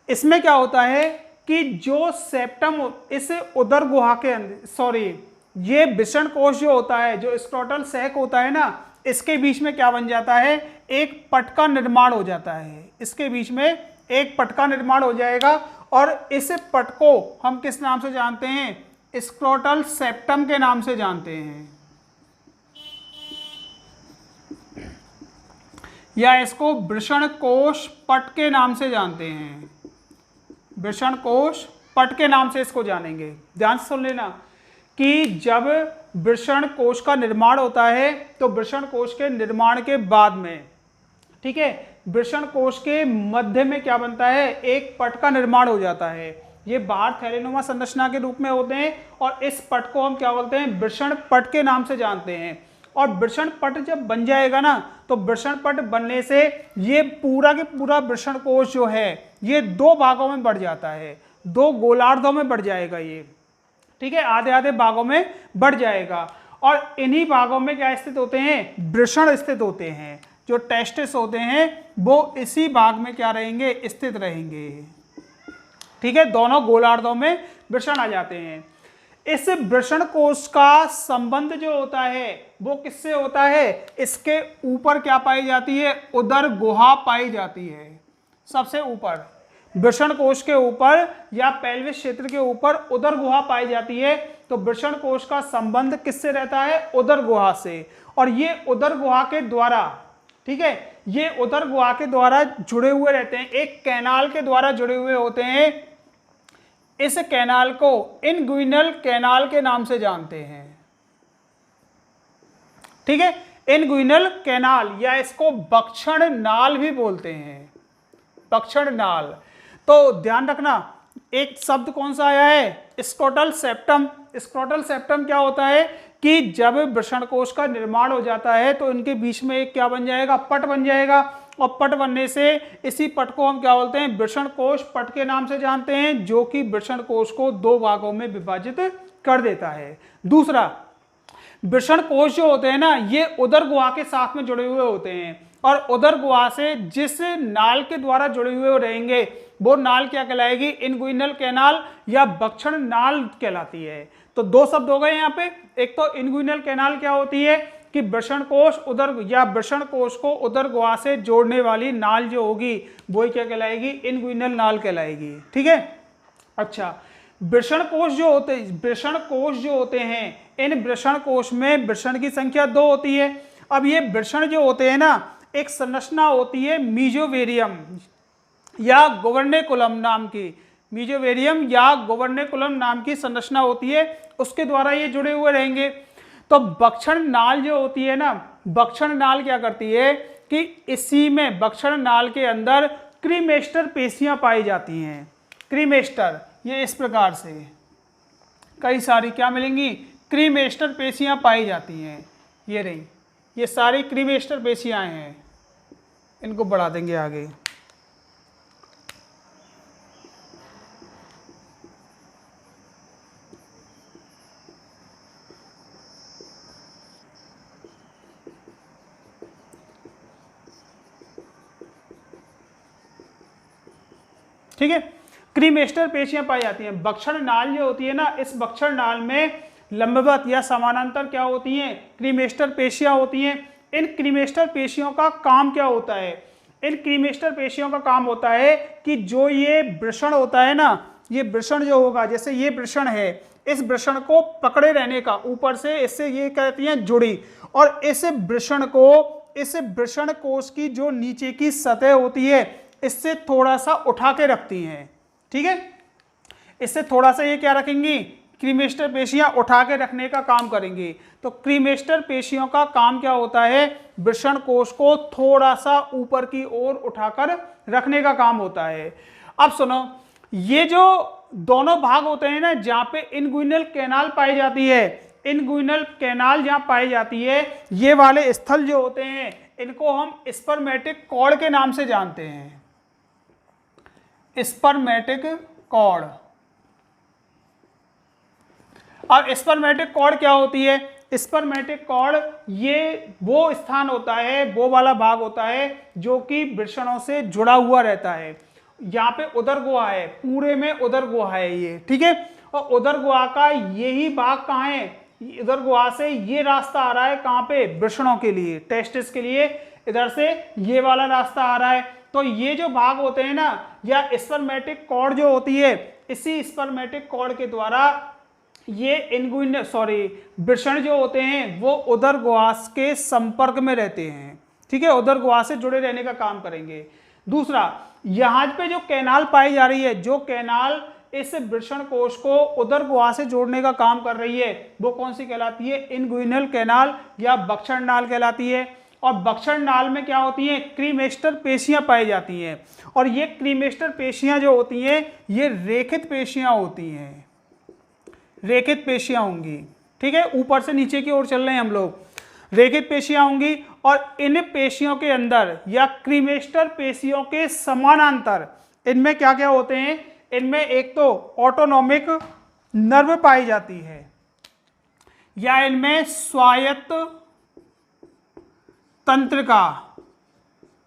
इसमें क्या होता है कि जो सेप्टम इस उदर गुहा के अंदर, ये वृषण कोश जो होता है, जो स्क्रोटल सैक होता है ना, इसके बीच में क्या बन जाता है, एक पट का निर्माण हो जाता है। इसके बीच में एक पट का निर्माण हो जाएगा, और इस पट को हम किस नाम से जानते हैं, स्क्रोटल सेप्टम के नाम से जानते हैं, या इसको वृषण कोश पट के नाम से जानते हैं। वृषण कोश पट के नाम से इसको जानेंगे। ध्यान से सुन लेना कि जब वृषण कोश का निर्माण होता है तो वृषण कोश के निर्माण के बाद में, ठीक है, वृषण कोश के मध्य में क्या बनता है, एक पट का निर्माण हो जाता है। ये बाहर थैलेनुमा संरचना के रूप में होते हैं, और इस पट को हम क्या बोलते हैं, वृषण पट के नाम से जानते हैं। और वृषण पट जब बन जाएगा ना, तो वृषण पट बनने से ये पूरा के पूरा वृषण कोश जो है ये 2 भागों में बढ़ जाता है, 2 गोलार्धों में बढ़ जाएगा ये, ठीक है, आधे आधे भागों में बढ़ जाएगा। और इन्हीं भागों में क्या स्थित होते हैं, वृषण स्थित होते हैं। जो टेस्टिस होते हैं वो इसी भाग में क्या रहेंगे, स्थित रहेंगे। ठीक है, दोनों गोलार्धों में वृषण आ जाते हैं। इस वृषण कोश का संबंध जो होता है वो किससे होता है, इसके ऊपर क्या पाई जाती है, उदर गुहा पाई जाती है, सबसे ऊपर। वृषण कोश के ऊपर या पेल्विस क्षेत्र के ऊपर उदर गुहा पाई जाती है, तो वृषण कोश का संबंध किससे रहता है? उदर गुहा से। और ये उदर गुहा के द्वारा, ठीक है, ये उदर गुहा के द्वारा जुड़े हुए रहते हैं, एक कैनाल के द्वारा जुड़े हुए होते हैं। इस कैनाल को इनग्विनल कैनाल के नाम से जानते हैं, ठीक है, इनग्विनल कैनाल, या इसको बक्षण नाल भी बोलते हैं, बक्षण नाल। तो ध्यान रखना, एक शब्द कौन सा आया है? Scrotal septum. स्क्रोटल सेप्टम क्या होता है कि जब वृषण कोश का निर्माण हो जाता है तो इनके बीच में एक क्या बन जाएगा? पट बन जाएगा। और पट बनने से इसी पट को हम क्या बोलते हैं? वृषण कोश पट के नाम से जानते हैं, जो कि वृषण कोश को दो भागों में विभाजित कर देता है। दूसरा, वृषण कोश जो होते हैं ना, ये उदर गुहा के साथ में जुड़े हुए होते हैं, और उदर गुहा से जिस नाल के द्वारा जुड़े हुए रहेंगे वो नाल क्या कहलाएगी? इनग्विनल कैनाल या बक्षण नाल कहलाती है। तो दो शब्द हो गए यहाँ पे। एक तो इनग्विनल कैनाल क्या होती है कि वृषण कोश उदर या वृषण कोश को उदर गुहा से जोड़ने वाली नाल जो होगी वो क्या कहलाएगी? इनग्विनल नाल कहलाएगी, ठीक है। अच्छा, वृषण कोश जो होते हैं, इन वृषण कोश में वृषण की संख्या 2 होती है। अब ये वृषण जो होते हैं ना, एक संरचना होती है मीजोवेरियम या गोवर्नेकुलम नाम की, मीजोवेरियम या गोवर्नेकुलम नाम की संरचना होती है, उसके द्वारा ये जुड़े हुए रहेंगे। तो बक्षण नाल जो होती है ना, बक्षण नाल क्या करती है कि इसी में बक्षण नाल के अंदर क्रीमेस्टर पेशियां पाई जाती हैं। क्रीमेस्टर, ये इस प्रकार से कई सारी क्या मिलेंगी? क्रीमेस्टर पेशियां पाई जाती हैं। ये रही, ये सारी क्रीमेस्टर पेशियां हैं। इनको बढ़ा देंगे आगे। ठीक है, क्रीमेस्टर पेशियां पाई जाती हैं। बक्षण नाल जो होती है ना, इस बक्षण नाल में लंबवत या समानांतर क्या होती हैं? क्रीमेस्टर पेशियां होती हैं। इन क्रीमेस्टर पेशियों का काम क्या होता है? इन क्रीमेस्टर पेशियों का काम होता है कि जो ये वृषण होता है ना, ये वृषण जो होगा, जैसे ये वृषण है, इस वृषण को पकड़े रहने का, ऊपर से इससे ये कहती हैं जुड़ी, और इस वृषण को, इस वृषण कोश की जो नीचे की सतह होती है, इससे थोड़ा सा उठा के रखती हैं, ठीक है। इससे थोड़ा सा ये क्या रखेंगी? क्रीमेस्टर पेशियां उठा के रखने का काम करेंगी। तो क्रीमेस्टर पेशियों का काम क्या होता है? वृषण कोश को थोड़ा सा ऊपर की ओर उठाकर रखने का काम होता है। अब सुनो, ये जो दोनों भाग होते हैं ना, जहां पे इनग्विनल कैनाल पाई जाती है, इनग्विनल कैनाल जहां पाई जाती है, ये वाले स्थल जो होते हैं, इनको हम स्पर्मेटिक कॉर्ड के नाम से जानते हैं। Spermatic cord. अब स्पर्मेटिक कॉर्ड क्या होती है? स्पर्मेटिक कॉर्ड ये वो स्थान होता है, वो वाला भाग होता है जो कि वृषणों से जुड़ा हुआ रहता है। यहाँ पे उदर गुहा है, पूरे में उदर गुहा है ये, ठीक है। और उदर गुहा का यही भाग कहाँ है? उदर गुहा से ये रास्ता आ रहा है कहाँ पे? वृषणों के लिए, टेस्टिस के लिए इधर से ये वाला रास्ता आ रहा है। तो ये जो भाग होते हैं ना, या स्पर्मेटिक कॉर्ड जो होती है, इसी स्पर्मेटिक कॉर्ड के द्वारा ये वृषण जो होते हैं वो उदर गुहा के संपर्क में रहते हैं, ठीक है, उदर गुहा से जुड़े रहने का काम करेंगे। दूसरा, यहाँ पे जो कैनाल पाई जा रही है, जो कैनाल इस वृषण कोश को उदर गुहा से जोड़ने का काम कर रही है, वो कौन सी कहलाती है? इनग्विनल कैनाल या बक्षण नाल कहलाती है। और बक्षण नाल में क्या होती हैं? क्रीमेस्टर पेशियां पाई जाती हैं। और ये क्रीमेस्टर पेशियां जो होती हैं, ये रेखित पेशियां होती हैं, रेखित पेशियां होंगी, ठीक है। ऊपर से नीचे की ओर चल रहे हैं हम लोग, रेखित पेशियां होंगी। और इन पेशियों के अंदर या क्रीमेस्टर पेशियों के समानांतर इनमें क्या क्या होते हैं? इनमें एक तो ऑटोनॉमिक नर्व पाई जाती है, या इनमें स्वायत्त तंत्रिका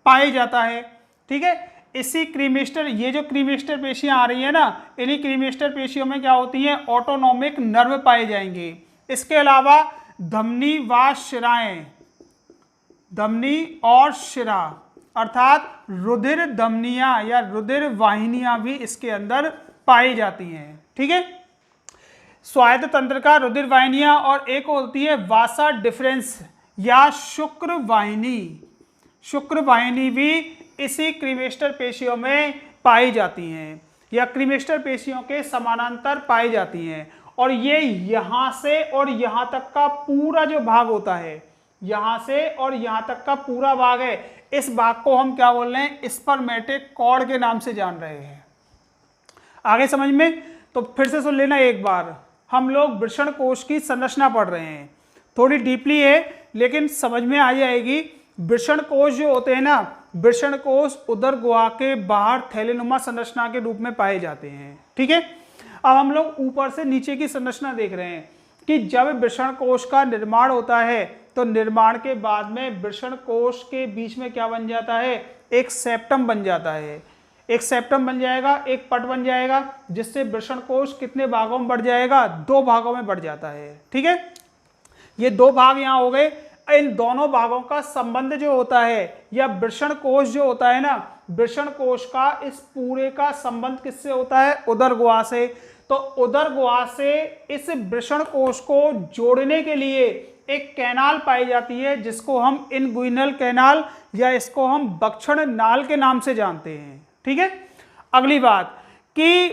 पाया जाता है, ठीक है। इसी क्रीमेस्टर, ये जो क्रीमेस्टर पेशियां आ रही है ना, इन्हीं क्रीमेस्टर पेशियों में क्या होती हैं? ऑटोनॉमिक नर्व पाए जाएंगे। इसके अलावा धमनी व शिराएं, धमनी और शिरा, अर्थात रुधिर धमनियां या रुधिर वाहिनियां भी इसके अंदर पाई जाती हैं। ठीक है, स्वायत्त तंत्र का रुधिर वाहिनियां और एक होती है वासा डिफरेंस या शुक्र वाहिनी। शुक्र वाहिनी भी इसी क्रीमेस्टर पेशियों में पाई जाती हैं या क्रीमेस्टर पेशियों के समानांतर पाई जाती हैं। और ये यहाँ से और यहाँ तक का पूरा जो भाग होता है, यहाँ से और यहाँ तक का पूरा भाग है, इस भाग को हम क्या बोल रहे हैं, स्पर्मेटिक कॉर्ड के नाम से जान रहे हैं। आगे समझ में? तो फिर से सुन लेना एक बार। हम लोग वृषण कोश की संरचना पढ़ रहे हैं, थोड़ी डीपली है लेकिन समझ में आ जाएगी। वृषण कोश जो होते हैं ना, वृषण कोश उदर गुहा के बाहर थैलेनुमा संरचना के रूप में पाए जाते हैं। ठीक है, अब हम लोग ऊपर से नीचे की संरचना देख रहे हैं कि जब वृषण कोश का निर्माण होता है तो निर्माण के बाद में वृषण कोश के बीच में क्या बन जाता है, एक सेप्टम बन जाता है। एक सेप्टम बन जाएगा, एक पट बन जाएगा, जिससे वृषण कोश कितने भागों में बढ़ जाएगा, 2 भागों में बढ़ जाता है। ठीक है, ये 2 भाग यहाँ हो गए। इन दोनों भागों का संबंध जो होता है या वृषण कोश जो होता है ना, वृषण कोश का इस पूरे का संबंध किससे होता है, उदर गुहा से। तो उदर गुहा से इस वृषण कोश को जोड़ने के लिए एक कैनाल पाई जाती है जिसको हम इनगुइनल कैनाल या इसको हम बक्षण नाल के नाम से जानते हैं। ठीक है, अगली बात कि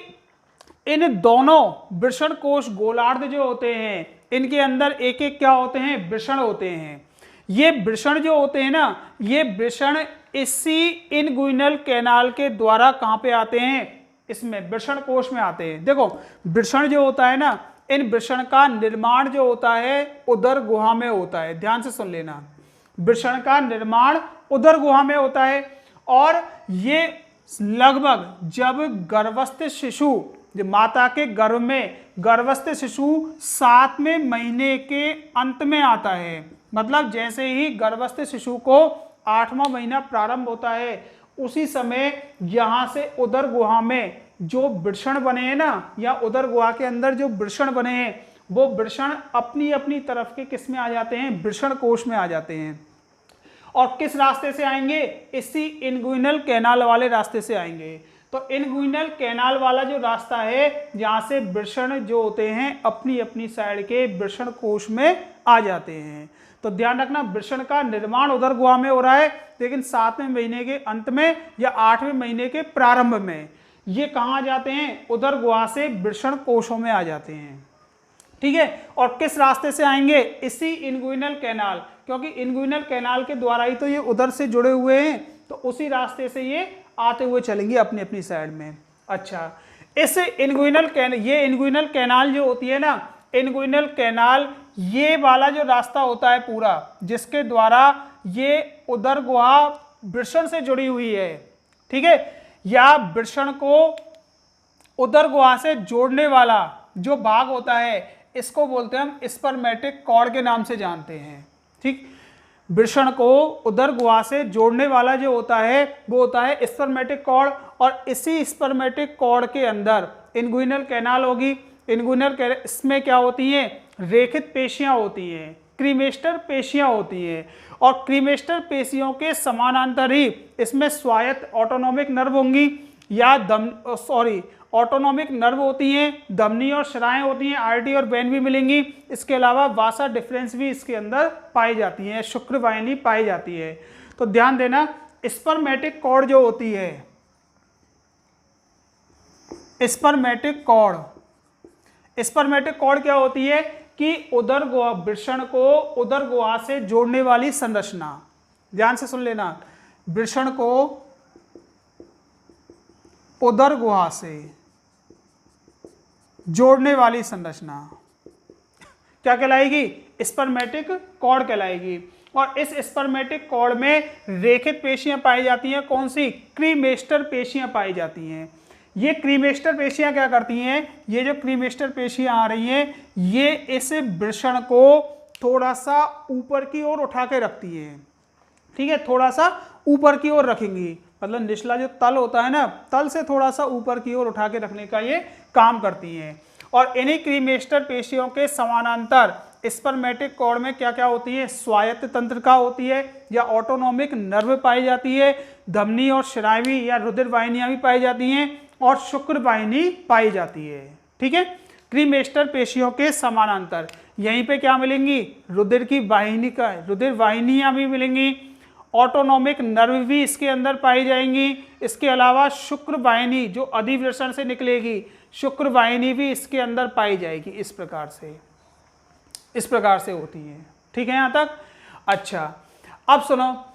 इन दोनों वृषण कोश गोलार्ध जो होते हैं, इनके अंदर एक एक क्या होते हैं, वृषण होते हैं। ये वृषण जो होते हैं ना, ये वृषण इसी इनगुइनल कैनाल के द्वारा कहाँ पे आते हैं, इसमें वृषण कोश में आते हैं। देखो वृषण जो होता है ना, इन वृषण का निर्माण जो होता है उदर गुहा में होता है। ध्यान से सुन लेना, वृषण का निर्माण उदर गुहा में होता है। और ये लगभग जब गर्भस्थ शिशु, जब माता के गर्भ में गर्भस्थ शिशु 7वें महीने के अंत में आता है, मतलब जैसे ही गर्भस्थ शिशु को 8वां महीना प्रारंभ होता है, उसी समय यहाँ से उदर गुहा में जो वृषण बने हैं ना, या उदर गुहा के अंदर जो वृषण बने हैं, वो वृषण अपनी अपनी तरफ के किस में आ जाते हैं, वृषण कोश में आ जाते हैं। और किस रास्ते से आएंगे, इसी इनगुइनल कैनाल वाले रास्ते से आएंगे। तो इनगुइनल कैनाल वाला जो रास्ता है, जहाँ से वृषण जो होते हैं अपनी अपनी साइड के वृषण कोश में आ जाते हैं। तो ध्यान रखना, वृषण का निर्माण उदर गुहा में हो रहा है, लेकिन 7वें महीने के अंत में या 8वें महीने के प्रारंभ में ये कहाँ जाते हैं, उदर गुहा से वृषण कोशों में आ जाते हैं। ठीक है, और किस रास्ते से आएंगे, इसी इनगुइनल कैनाल, क्योंकि इनगुइनल कैनाल के द्वारा ही तो ये उधर से जुड़े हुए हैं, तो उसी रास्ते से ये आते हुए चलेंगे अपनी अपनी साइड में। अच्छा, इस इनगुइनल ये इनगुइनल कैनाल जो होती है ना, इनगुइनल कैनाल ये वाला जो रास्ता होता है पूरा, जिसके द्वारा ये उदर गुहा वृषण से जुड़ी हुई है। ठीक है, या वृषण को उदर गुहा से जोड़ने वाला जो भाग होता है, इसको बोलते हैं हम स्पर्मेटिक कॉर्ड के नाम से जानते हैं। ठीक, वृषण को उदर गुहा से जोड़ने वाला जो होता है वो होता है स्पर्मेटिक कॉर्ड। और इसी स्पर्मेटिक कॉर्ड के अंदर इनगुइनल कैनाल होगी। इनगुइनल इसमें क्या होती हैं, रेखित पेशियां होती हैं, क्रीमेस्टर पेशियां होती हैं। और क्रीमेस्टर पेशियों के समानांतर ही इसमें स्वायत्त ऑटोनोमिक नर्व होंगी या ऑटोनोमिक नर्व होती हैं, धमनी और शिराएं होती हैं, आर्टरी और वेन भी मिलेंगी। इसके अलावा वासा डिफरेंस भी इसके अंदर पाई जाती है, शुक्र वाहिनी पाई जाती है। तो ध्यान देना, स्पर्मेटिक कॉर्ड जो होती है, स्पर्मेटिक कॉर्ड क्या होती है कि उदर गुहा, वृषण को उदर गुहा से जोड़ने वाली संरचना। ध्यान से सुन लेना, वृषण को उदर गुहा से जोड़ने वाली संरचना क्या कहलाएगी, स्पर्मेटिक कॉर्ड कहलाएगी। और इस स्पर्मेटिक कॉर्ड में रेखित पेशियां पाई जाती हैं। कौन सी, क्रीमेस्टर पेशियां पाई जाती हैं। ये क्रीमेस्टर पेशियां क्या करती हैं, ये जो क्रीमेस्टर पेशियां आ रही हैं, ये इस वृषण को थोड़ा सा ऊपर की ओर उठा के रखती हैं। ठीक है, थोड़ा सा ऊपर की ओर रखेंगी, मतलब निचला जो तल होता है ना, तल से थोड़ा सा ऊपर की ओर उठा के रखने का ये काम करती हैं। और इन्हीं क्रीमेस्टर पेशियों के समानांतर स्पर्मेटिक कॉर्ड में क्या क्या होती है, स्वायत्त तंत्रिका होती है या ऑटोनोमिक नर्व पाई जाती है, धमनी और स्नायवी या रुधिर वाहिनियां भी पाई जाती हैं और शुक्र वाहिनी पाई जाती है। ठीक है, क्रीमेस्टर पेशियों के समानांतर यहीं पे क्या मिलेंगी, रुधिर की वाहिनी का रुधिर वाहिनियां भी मिलेंगी, ऑटोनोमिक नर्व भी इसके अंदर पाई जाएंगी। इसके अलावा शुक्र वाहिनी जो अधिवृषण से निकलेगी, शुक्र वाहिनी भी इसके अंदर पाई जाएगी। इस प्रकार से होती है। ठीक है यहाँ तक। अच्छा, अब सुनो,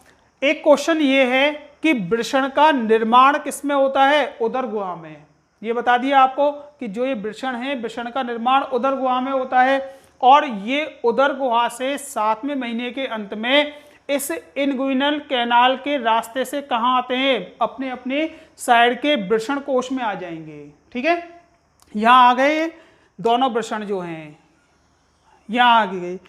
एक क्वेश्चन ये है कि वृषण का निर्माण किसमें होता है, उदर गुहा में। ये बता दिया आपको कि जो ये वृषण है, वृषण का निर्माण उदर गुहा में होता है और ये उदर गुहा से 7वें महीने के अंत में इस इनगुइनल कैनाल के रास्ते से कहाँ आते हैं, अपने अपने साइड के वृषण कोश में आ जाएंगे। ठीक है, यहाँ आ गए दोनों वृषण जो हैं, यहाँ आ गई।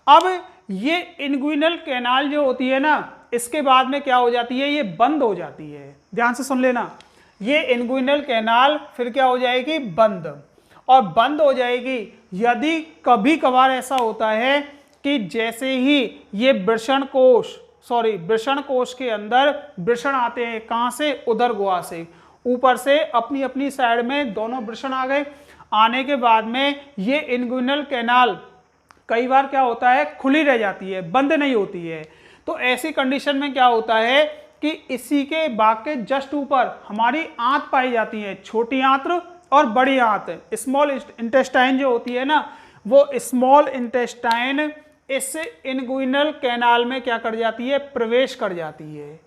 अब ये इनगुइनल कैनाल जो होती है ना, इसके बाद में क्या हो जाती है, ये बंद हो जाती है। ध्यान से सुन लेना, ये इनगुइनल कैनाल फिर क्या हो जाएगी, बंद, और बंद हो जाएगी यदि कभी कभार ऐसा होता है कि जैसे ही ये वृषण कोश के अंदर वृषण आते हैं, कहाँ से, उदर गुहा से, ऊपर से अपनी अपनी साइड में दोनों वृषण आ गए। आने के बाद में ये इनगुइनल कैनाल कई बार क्या होता है, खुली रह जाती है, बंद नहीं होती है। तो ऐसी कंडीशन में क्या होता है कि इसी के बाग के जस्ट ऊपर हमारी आंत पाई जाती है, छोटी आंत्र और बड़ी आंत। स्मॉल इंटेस्टाइन जो होती है ना, वो स्मॉल इंटेस्टाइन इस इनगुइनल कैनाल में क्या कर जाती है, प्रवेश कर जाती है।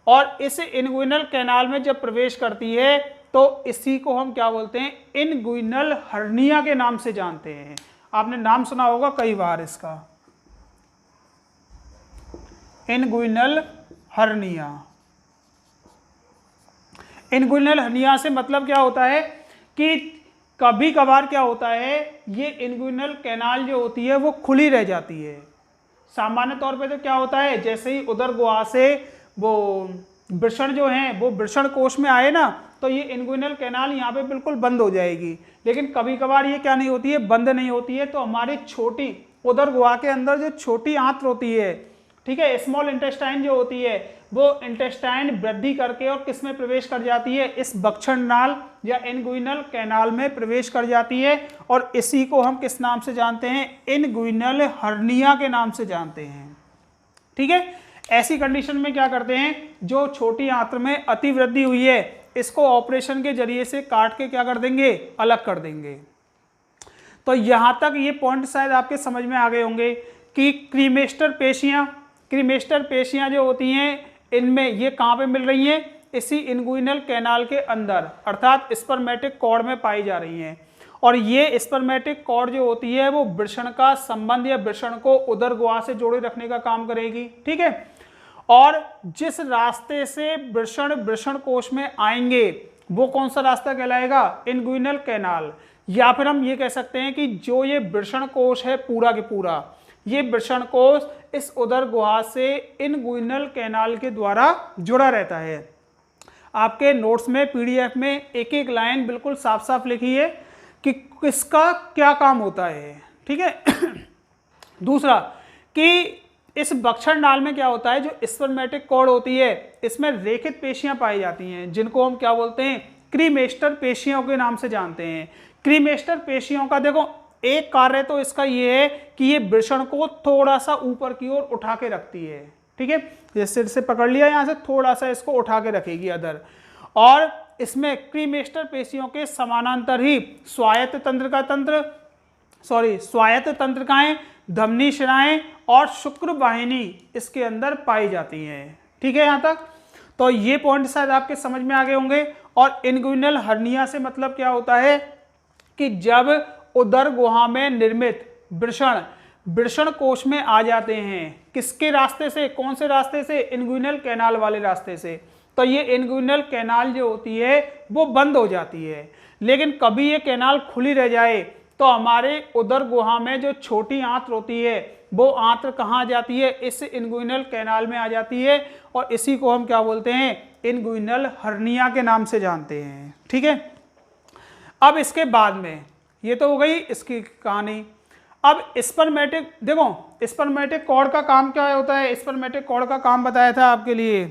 और इस इनगुइनल कैनाल में जब प्रवेश करती है तो इसी को हम क्या बोलते हैं, इनगुइनल हर्निया के नाम से जानते हैं। आपने नाम सुना होगा कई बार इसका, इनगुइनल हर्निया। इनगुइनल हर्निया से मतलब क्या होता है कि कभी कभार क्या होता है, ये इनगुइनल कैनाल जो होती है वो खुली रह जाती है। सामान्य तौर पे तो क्या होता है, जैसे ही उदर गुहा से वो वृषण जो हैं वो वृषण कोश में आए ना, तो ये इनगुइनल कैनाल यहाँ पे बिल्कुल बंद हो जाएगी। लेकिन कभी कभार ये क्या नहीं होती है, बंद नहीं होती है। तो हमारी छोटी उदर गुहा के अंदर जो छोटी आंत्र होती है, ठीक है, स्मॉल इंटेस्टाइन जो होती है, वो इंटेस्टाइन वृद्धि करके और किस में प्रवेश कर जाती है, इस भक्षण नाल या इनगुइनल कैनाल में प्रवेश कर जाती है। और इसी को हम किस नाम से जानते हैं, इनगुइनल हर्निया के नाम से जानते हैं। ठीक है, ऐसी कंडीशन में क्या करते हैं, जो छोटी आंत्र में अतिवृद्धि हुई है, इसको ऑपरेशन के जरिए से काट के क्या कर देंगे, अलग कर देंगे। तो यहां तक ये पॉइंट शायद आपके समझ में आ गए होंगे कि क्रीमेस्टर पेशियां जो होती हैं, इनमें ये कहाँ पे मिल रही हैं, इसी इनगुइनल कैनाल के अंदर, अर्थात स्पर्मेटिक कॉर्ड में पाई जा रही हैं। और ये स्पर्मेटिक कॉर्ड जो होती है वो वृषण का संबंध या वृषण को उदर गुहा से जोड़े रखने का काम करेगी। ठीक है, और जिस रास्ते से वृषण कोश में आएंगे वो कौन सा रास्ता कहलाएगा, इनगुइनल कैनाल। या फिर हम ये कह सकते हैं कि जो ये वृषण कोश है पूरा के पूरा, ये वृषण कोश इस उदर गुहा से इनगुइनल कैनाल के द्वारा जुड़ा रहता है। आपके नोट्स में पीडीएफ में एक एक लाइन बिल्कुल साफ साफ लिखी है कि किसका क्या काम होता है। ठीक है दूसरा कि इस भक्षण नाल में क्या होता है, जो स्पर्मेटिक कॉर्ड होती है, इसमें रेखित पेशियां पाई जाती हैं, जिनको हम क्या बोलते हैं, क्रीमेस्टर पेशियों के नाम से जानते हैं। क्रीमेस्टर पेशियों का देखो एक कार्य तो इसका ये है कि ये वृषण को थोड़ा सा ऊपर की ओर उठा के रखती है। ठीक है, ये सिर से पकड़ लिया, यहाँ से थोड़ा सा इसको उठा के रखेगी अदर। और इसमें क्रीमेस्टर पेशियों के समानांतर ही स्वायत्त तंत्रिकाएं, धमनी शिराएं और शुक्र वाहिनी इसके अंदर पाई जाती हैं। ठीक है यहाँ तक। तो ये पॉइंट शायद आपके समझ में आ गए होंगे। और इनगुइनल हर्निया से मतलब क्या होता है कि जब उदर गुहा में निर्मित वृषण कोश में आ जाते हैं, किसके रास्ते से, कौन से रास्ते से, इनगुइनल कैनाल वाले रास्ते से, तो ये इनगुइनल कैनाल जो होती है वो बंद हो जाती है। लेकिन कभी ये कैनाल खुली रह जाए तो हमारे उदर गुहा में जो छोटी आंत्र होती है वो आंत्र कहाँ आ जाती है, इस इनगुइनल कैनाल में आ जाती है। और इसी को हम क्या बोलते हैं, इनगुइनल हर्निया के नाम से जानते हैं। ठीक है, अब इसके बाद में ये तो हो गई इसकी कहानी। अब स्पर्मेटिक, देखो स्पर्मेटिक कॉर्ड का काम क्या होता है, स्पर्मेटिक कॉर्ड का काम बताया था आपके लिए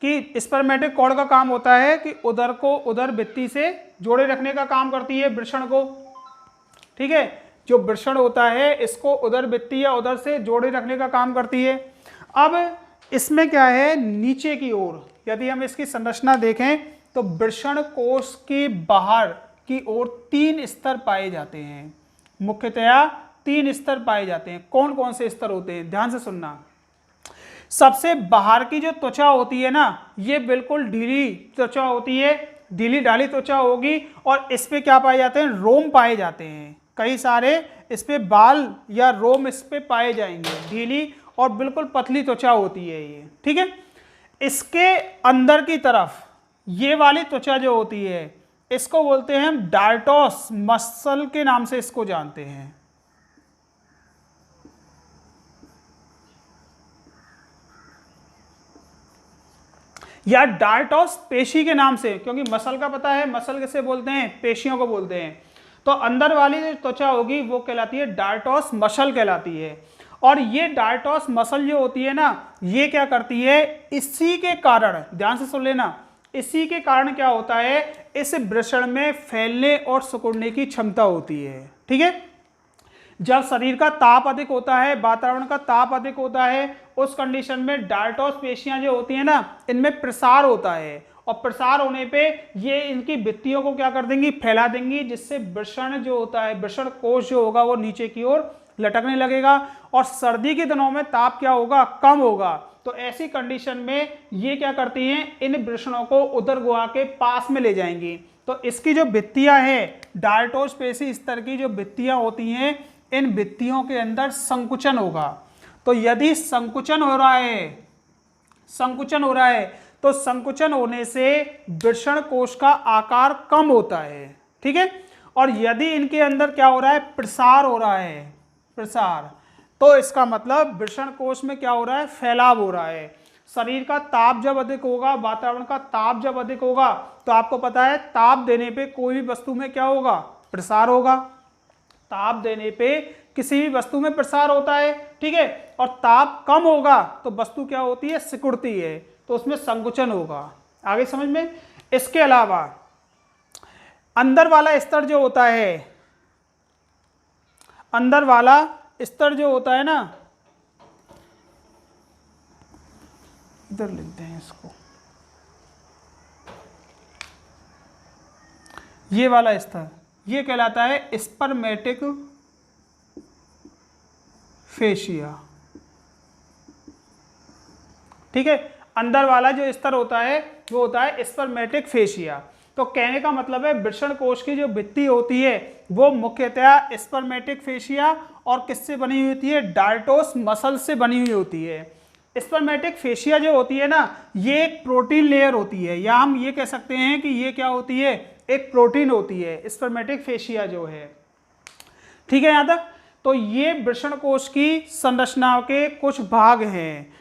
कि स्पर्मेटिक कॉर्ड का काम होता है कि उदर को उदर भित्ति से जोड़े रखने का काम करती है वृषण को। ठीक है, जो वृषण होता है इसको उदर भित्ति या उदर से जोड़े रखने का काम करती है। अब इसमें क्या है, नीचे की ओर यदि हम इसकी संरचना देखें तो वृषण कोश के बाहर की ओर 3 स्तर पाए जाते हैं, मुख्यतया 3 स्तर पाए जाते हैं। कौन कौन से स्तर होते हैं, ध्यान से सुनना। सबसे बाहर की जो त्वचा होती है ना, ये बिल्कुल ढीली त्वचा होती है, ढीली ढाली त्वचा होगी और इस पे क्या पाए जाते हैं, रोम पाए जाते हैं। कई सारे इस पे बाल या रोम इस पे पाए जाएंगे, ढीली और बिल्कुल पतली त्वचा होती है ये। ठीक है, इसके अंदर की तरफ ये वाली त्वचा जो होती है इसको बोलते हैं हम डार्टोस मसल के नाम से इसको जानते हैं। या डार्टोस पेशी के नाम से, क्योंकि मसल का पता है, मसल किसे बोलते हैं, पेशियों को बोलते हैं। तो अंदर वाली जो त्वचा होगी वो कहलाती है डार्टोस मसल कहलाती है। और ये डार्टोस मसल जो होती है ना, ये क्या करती है, इसी के कारण, ध्यान से सुन लेना, इसी के कारण क्या होता है, इस वृषण में फैलने और सिकुड़ने की क्षमता होती है। ठीक है, जब शरीर का ताप अधिक होता है, वातावरण का ताप अधिक होता है, उस कंडीशन में डार्टोस पेशियां जो होती हैं ना, इनमें प्रसार होता है और प्रसार होने पे ये इनकी भित्तियों को क्या कर देंगी, फैला देंगी, जिससे वृषण जो होता है, वृषण कोश जो होगा वो नीचे की ओर लटकने लगेगा और सर्दी के दिनों में ताप क्या होगा, कम होगा। तो ऐसी कंडीशन में ये क्या करती हैं, इन वृषणों को उदर गुहा के पास में ले जाएंगी। तो इसकी जो भित्तियां हैं, डार्टोस पेशी स्तर की जो भित्तियां होती हैं, इन भित्तियों के अंदर संकुचन होगा। तो यदि संकुचन हो रहा है तो संकुचन होने से वृषण कोश का आकार कम होता है। ठीक है, और यदि इनके अंदर क्या हो रहा है, प्रसार हो रहा है, प्रसार, तो इसका मतलब वृषण कोश में क्या हो रहा है, फैलाव हो रहा है। शरीर का ताप जब अधिक होगा, वातावरण का ताप जब अधिक होगा, तो आपको पता है ताप देने पे कोई भी वस्तु में क्या होगा, प्रसार होगा। ताप देने पे किसी भी वस्तु में प्रसार होता है। ठीक है, और ताप कम होगा तो वस्तु क्या होती है, सिकुड़ती है, तो उसमें संकुचन होगा। आगे समझ में। इसके अलावा अंदर वाला स्तर जो होता है, अंदर वाला स्तर जो होता है ना, इधर लिखते हैं इसको, ये वाला स्तर ये कहलाता है स्पर्मेटिक फेशिया। ठीक है, अंदर वाला जो स्तर होता है वो होता है स्पर्मेटिक फेशिया। तो कहने का मतलब है वृषण कोश की जो भित्ति होती है वो मुख्यतः स्पर्मेटिक फेशिया और किससे बनी हुई होती है, डार्टोस मसल से बनी हुई होती है। स्पर्मेटिक फेशिया जो होती है ना, ये एक प्रोटीन लेयर होती है, या हम ये कह सकते हैं कि ये क्या होती है, एक प्रोटीन होती है स्पर्मेटिक फेशिया जो है। ठीक है यहाँ तक। तो ये वृषण कोश की संरचना के कुछ भाग हैं।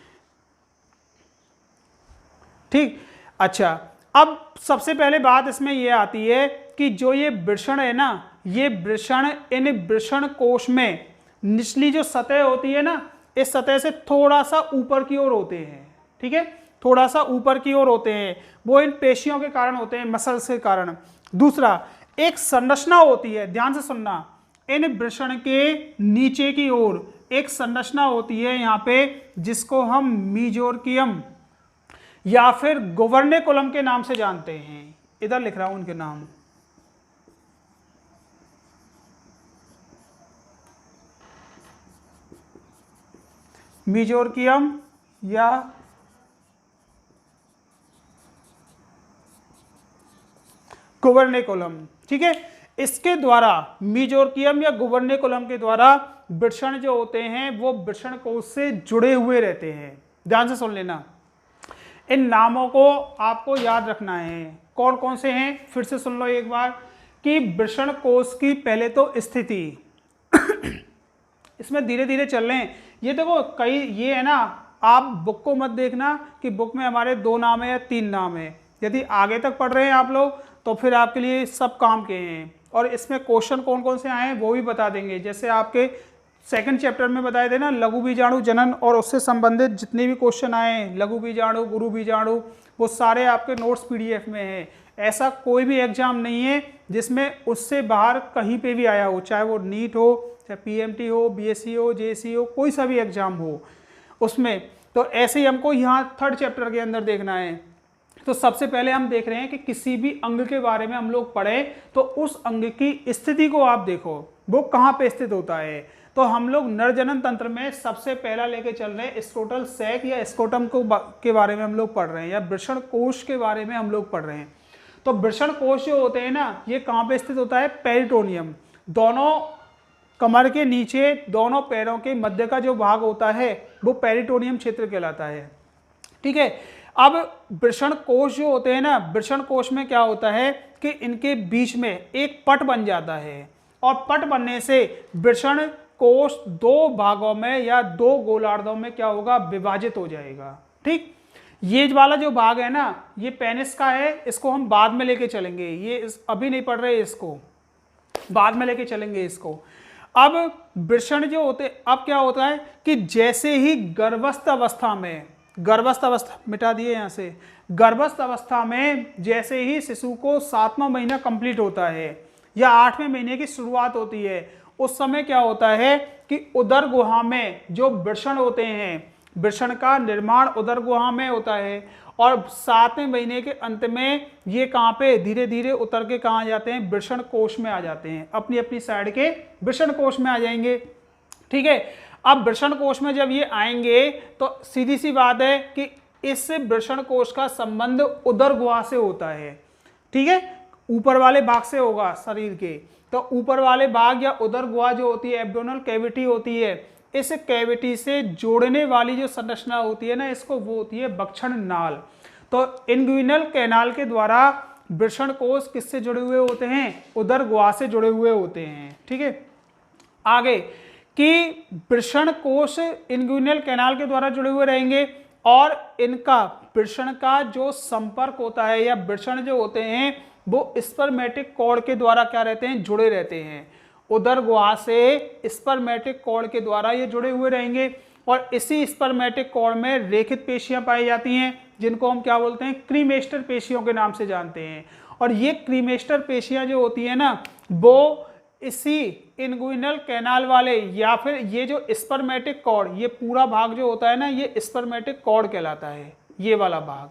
ठीक, अच्छा, अब सबसे पहले बात इसमें यह आती है कि जो ये वृषण है ना, ये वृषण इन वृषण कोश में निचली जो सतह होती है ना, इस सतह से थोड़ा सा ऊपर की ओर होते हैं। ठीक है, थोड़ा सा ऊपर की ओर होते हैं, वो इन पेशियों के कारण होते हैं, मसल्स के कारण। दूसरा, एक संरचना होती है, ध्यान से सुनना, इन वृषण के नीचे की ओर एक संरचना होती है यहाँ पे, जिसको हम मीजोरकियम या फिर गुबर्नेकुलम के नाम से जानते हैं। इधर लिख रहा हूं उनके नाम। मीजोरकियम या गुबर्नेकुलम। ठीक है, इसके द्वारा, मीजोरकियम या गुबर्नेकुलम के द्वारा वृषण जो होते हैं वो वृषण कोश से जुड़े हुए रहते हैं। ध्यान से सुन लेना, इन नामों को आपको याद रखना है। कौन कौन से हैं, फिर से सुन लो एक बार, कि वृषण कोश की पहले तो स्थिति इसमें धीरे धीरे चल रहे हैं। ये देखो कई ये है ना, आप बुक को मत देखना कि बुक में हमारे 2 नाम है या 3 नाम है। यदि आगे तक पढ़ रहे हैं आप लोग तो फिर आपके लिए सब काम के हैं, और इसमें क्वेश्चन कौन कौन से आए हैं वो भी बता देंगे। जैसे आपके सेकंड चैप्टर में बताए थे ना, लघु बीजाणु जनन और उससे संबंधित जितने भी क्वेश्चन आए हैं, लघु बीजाणु, गुरु बीजाणु, वो सारे आपके नोट्स पीडीएफ में हैं। ऐसा कोई भी एग्जाम नहीं है जिसमें उससे बाहर कहीं पे भी आया हो, चाहे वो नीट हो, चाहे पीएमटी हो, बीएससी हो, जेएससी हो, कोई सा भी एग्जाम हो उसमें। तो ऐसे ही हमको यहाँ थर्ड चैप्टर के अंदर देखना है। तो सबसे पहले हम देख रहे हैं कि किसी भी अंग के बारे में हम लोग पढ़ें तो उस अंग की स्थिति को आप देखो, वो कहाँ पे स्थित होता है। तो हम लोग नरजनन तंत्र में सबसे पहला लेके चल रहे हैं स्क्रोटल सैक या स्क्रोटम के बारे में हम लोग पढ़ रहे हैं, या वृषण कोश के बारे में हम लोग पढ़ रहे हैं। तो वृषण कोश जो होते हैं ना, ये कहाँ पे स्थित होता है, पेरिटोनियम, दोनों कमर के नीचे दोनों पैरों के मध्य का जो भाग होता है वो पेरिटोनियम क्षेत्र कहलाता है। ठीक है। अब वृषण कोश जो होते हैं ना, वृषण कोश में क्या होता है कि इनके बीच में एक पट बन जाता है, और पट बनने से वृषण कोश दो भागों में या दो गोलार्धों में क्या होगा, विभाजित हो जाएगा। ठीक, ये वाला जो भाग है ना, ये पेनिस का है, इसको हम बाद में लेके चलेंगे, ये अभी नहीं पढ़ रहे, इसको बाद में लेके चलेंगे इसको। अब वृषण जो होते, अब क्या होता है कि जैसे ही गर्भस्थ अवस्था में, गर्भस्थ अवस्था मिटा दिए यहाँ से, गर्भस्थ अवस्था में जैसे ही शिशु को 7वां महीना कंप्लीट होता है या 8वें महीने की शुरुआत होती है, उस समय क्या होता है कि उदर गुहा में जो वृषण होते हैं, वृषण का निर्माण उदर गुहा में होता है, और 7वें महीने के अंत में ये कहाँ पे धीरे धीरे उतर के कहाँ जाते हैं, वृषण कोश में आ जाते हैं, अपनी अपनी साइड के वृषण कोश में आ जाएंगे। ठीक है। अब वृषण कोश में जब ये आएंगे तो सीधी सी बात है कि इस वृषण कोश का संबंध उदर गुहा से होता है। ठीक है, ऊपर वाले भाग से होगा शरीर के। तो ऊपर वाले भाग या उदर गुहा जो होती है, एब्डोमिनल कैविटी होती है, इस कैविटी से जोड़ने वाली जो संरचना होती है ना, इसको वो होती है बक्षण नाल। तो इंग्विनल कैनाल के द्वारा वृषण कोश किससे जुड़े हुए होते हैं, उदर गुहा से जुड़े हुए होते हैं। ठीक है। आगे कि वृषण कोश इंग्विनल कैनाल के द्वारा जुड़े हुए रहेंगे, और इनका वृषण का जो संपर्क होता है या वृषण जो होते हैं वो स्पर्मेटिक कॉर्ड के द्वारा क्या रहते हैं, जुड़े रहते हैं। उदर गुहा से स्पर्मेटिक कॉर्ड के द्वारा ये जुड़े हुए रहेंगे, और इसी स्पर्मेटिक कॉर्ड में रेखित पेशियां पाई जाती हैं, जिनको हम क्या बोलते हैं, क्रीमेस्टर पेशियों के नाम से जानते हैं। और ये क्रीमेस्टर पेशियां जो होती है ना, वो इसी इंग्विनल कैनाल वाले या फिर ये जो स्पर्मेटिक कॉर्ड, ये पूरा भाग जो होता है ना, ये स्पर्मेटिक कॉर्ड कहलाता है, ये वाला भाग।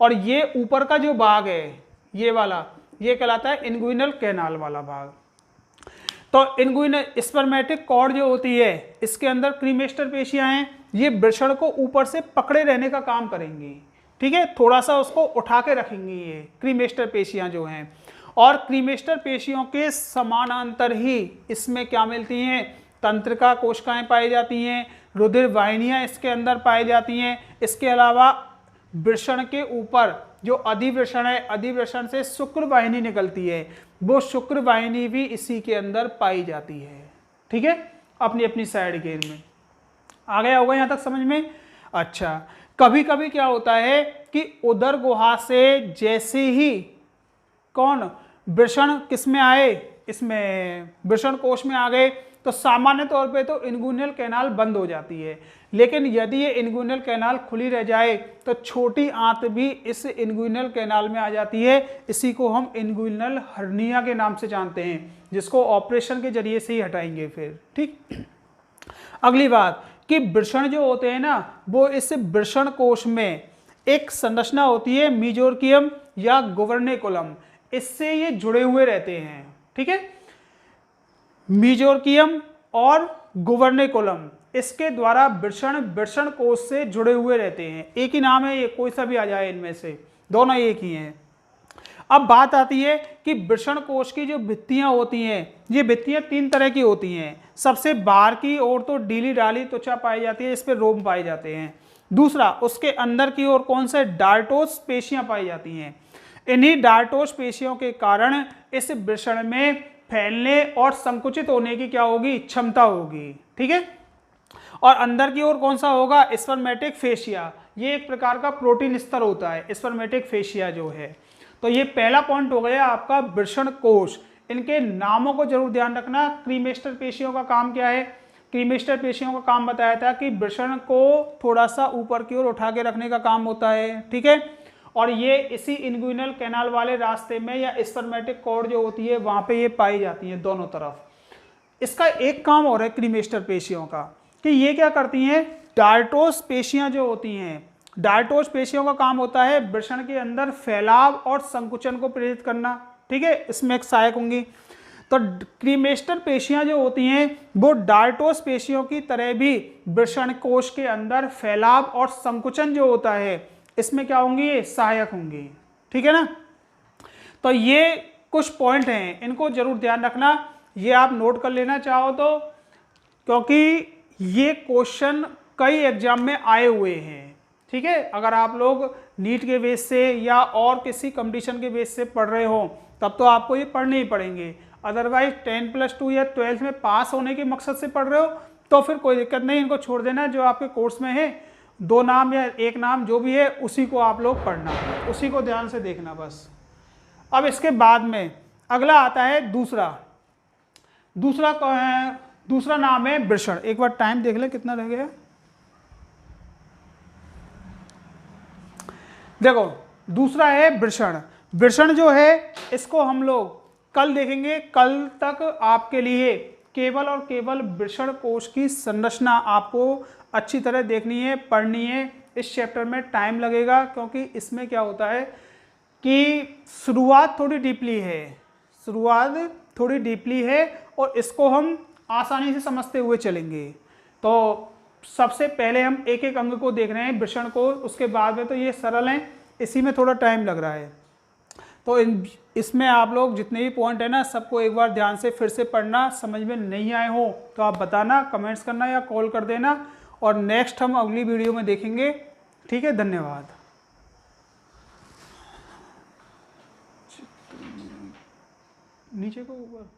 और ये ऊपर का जो भाग है ये वाला, ये कहलाता है इंग्विनल कैनाल वाला भाग। तो इंग्विनल स्पर्मेटिक कॉर्ड जो होती है, इसके अंदर क्रीमेस्टर पेशियां हैं, ये वृषण को ऊपर से पकड़े रहने का काम करेंगी। ठीक है, थोड़ा सा उसको उठा के रखेंगी ये क्रीमेस्टर पेशियां जो हैं। और क्रीमेस्टर पेशियों के समानांतर ही इसमें क्या मिलती हैं, तंत्रिका कोशिकाएं पाई जाती हैं, रुधिर वाहिनियां इसके अंदर पाई जाती हैं। इसके अलावा वृषण के ऊपर जो अधिवृषण है, अधिवृषण से शुक्र वाहिनी निकलती है, वो शुक्र वाहिनी भी इसी के अंदर पाई जाती है। ठीक है, अपनी अपनी साइड के में आ गया होगा यहाँ तक समझ में। अच्छा, कभी कभी क्या होता है कि उदर गुहा से जैसे ही कौन वृषण किस में आए, इसमें वृषण कोश में आ गए, तो सामान्य तौर पे तो इंग्विनल कैनाल बंद हो जाती है। लेकिन यदि ये इंग्विनल कैनाल खुली रह जाए तो छोटी आंत भी इस इंग्विनल कैनाल में आ जाती है। इसी को हम इंग्विनल हर्निया के नाम से जानते हैं, जिसको ऑपरेशन के जरिए से ही हटाएंगे फिर। ठीक, अगली बात कि वृषण जो होते हैं ना, वो इस वृषण कोश में एक संरचना होती है मीजोरकियम या गुवर्नेकुलम, इससे ये जुड़े हुए रहते हैं। ठीक है, मीजोरकियम और गुवर्नेकुलम, इसके द्वारा वृषण कोश से जुड़े हुए रहते हैं। एक ही नाम है ये, कोई सा भी आ जाए इनमें से, दोनों एक ही हैं। अब बात आती है कि वृषण कोश की जो भित्तियां होती हैं, ये भित्तियां 3 तरह की होती हैं। सबसे बाहर की ओर तो डीली डाली त्वचा पाई जाती है, इस पर रोम पाए जाते हैं। दूसरा, उसके अंदर की ओर कौन से डार्टोस पेशियां पाई जाती हैं। इन्हीं डार्टोस पेशियों के कारण इस वृषण में फैलने और संकुचित होने की क्या होगी, क्षमता होगी। ठीक है, और अंदर की ओर कौन सा होगा, स्पर्मेटिक फेशिया, ये एक प्रकार का प्रोटीन स्तर होता है स्पर्मेटिक फेशिया जो है। तो ये पहला पॉइंट हो गया आपका वृषण कोश। इनके नामों को जरूर ध्यान रखना। क्रीमेस्टर पेशियों का काम क्या है? क्रीमेस्टर पेशियों का काम बताया था कि वृषण को थोड़ा सा ऊपर की ओर उठा के रखने का काम होता है, ठीक है। और ये इसी इंग्विनल कैनाल वाले रास्ते में या स्पर्मेटिक कॉर्ड जो होती है वहां पे ये पाई जाती है दोनों तरफ। इसका एक काम और है क्रीमेस्टर पेशियों का कि ये क्या करती हैं, डार्टोस पेशियां जो होती हैं, डार्टोस पेशियों का काम होता है वृषण के अंदर फैलाव और संकुचन को प्रेरित करना, ठीक है। इसमें एक सहायक होंगी। तो क्रीमेस्टर पेशियां जो होती हैं वो डार्टोस पेशियों की तरह भी वृषण कोश के अंदर फैलाव और संकुचन जो होता है इसमें क्या होंगी, ये सहायक होंगी, ठीक है ना। तो ये कुछ पॉइंट हैं, इनको जरूर ध्यान रखना, ये आप नोट कर लेना चाहो तो, क्योंकि ये क्वेश्चन कई एग्जाम में आए हुए हैं, ठीक है। अगर आप लोग नीट के बेस से या और किसी कंपटीशन के बेस से पढ़ रहे हो तब तो आपको ये पढ़ने ही पड़ेंगे। अदरवाइज 10+2 या 12th में पास होने के मकसद से पढ़ रहे हो तो फिर कोई दिक्कत नहीं, इनको छोड़ देना। जो आपके कोर्स में है 2 नाम या 1 नाम जो भी है उसी को आप लोग पढ़ना, उसी को ध्यान से देखना बस। अब इसके बाद में अगला आता है दूसरा नाम है वृषण। एक बार टाइम देख ले कितना रह गया। देखो दूसरा है वृषण। वृषण जो है इसको हम लोग कल देखेंगे। कल तक आपके लिए केवल और केवल वृषण कोश की संरचना आपको अच्छी तरह देखनी है, पढ़नी है। इस चैप्टर में टाइम लगेगा क्योंकि इसमें क्या होता है कि शुरुआत थोड़ी डीपली है और इसको हम आसानी से समझते हुए चलेंगे। तो सबसे पहले हम एक एक अंग को देख रहे हैं वृषण को, उसके बाद में तो ये सरल हैं, इसी में थोड़ा टाइम लग रहा है। तो इसमें आप लोग जितने भी पॉइंट है ना सबको एक बार ध्यान से फिर से पढ़ना। समझ में नहीं आए हो तो आप बताना, कमेंट्स करना या कॉल कर देना, और नेक्स्ट हम अगली वीडियो में देखेंगे, ठीक है। धन्यवाद। नीचे को ऊपर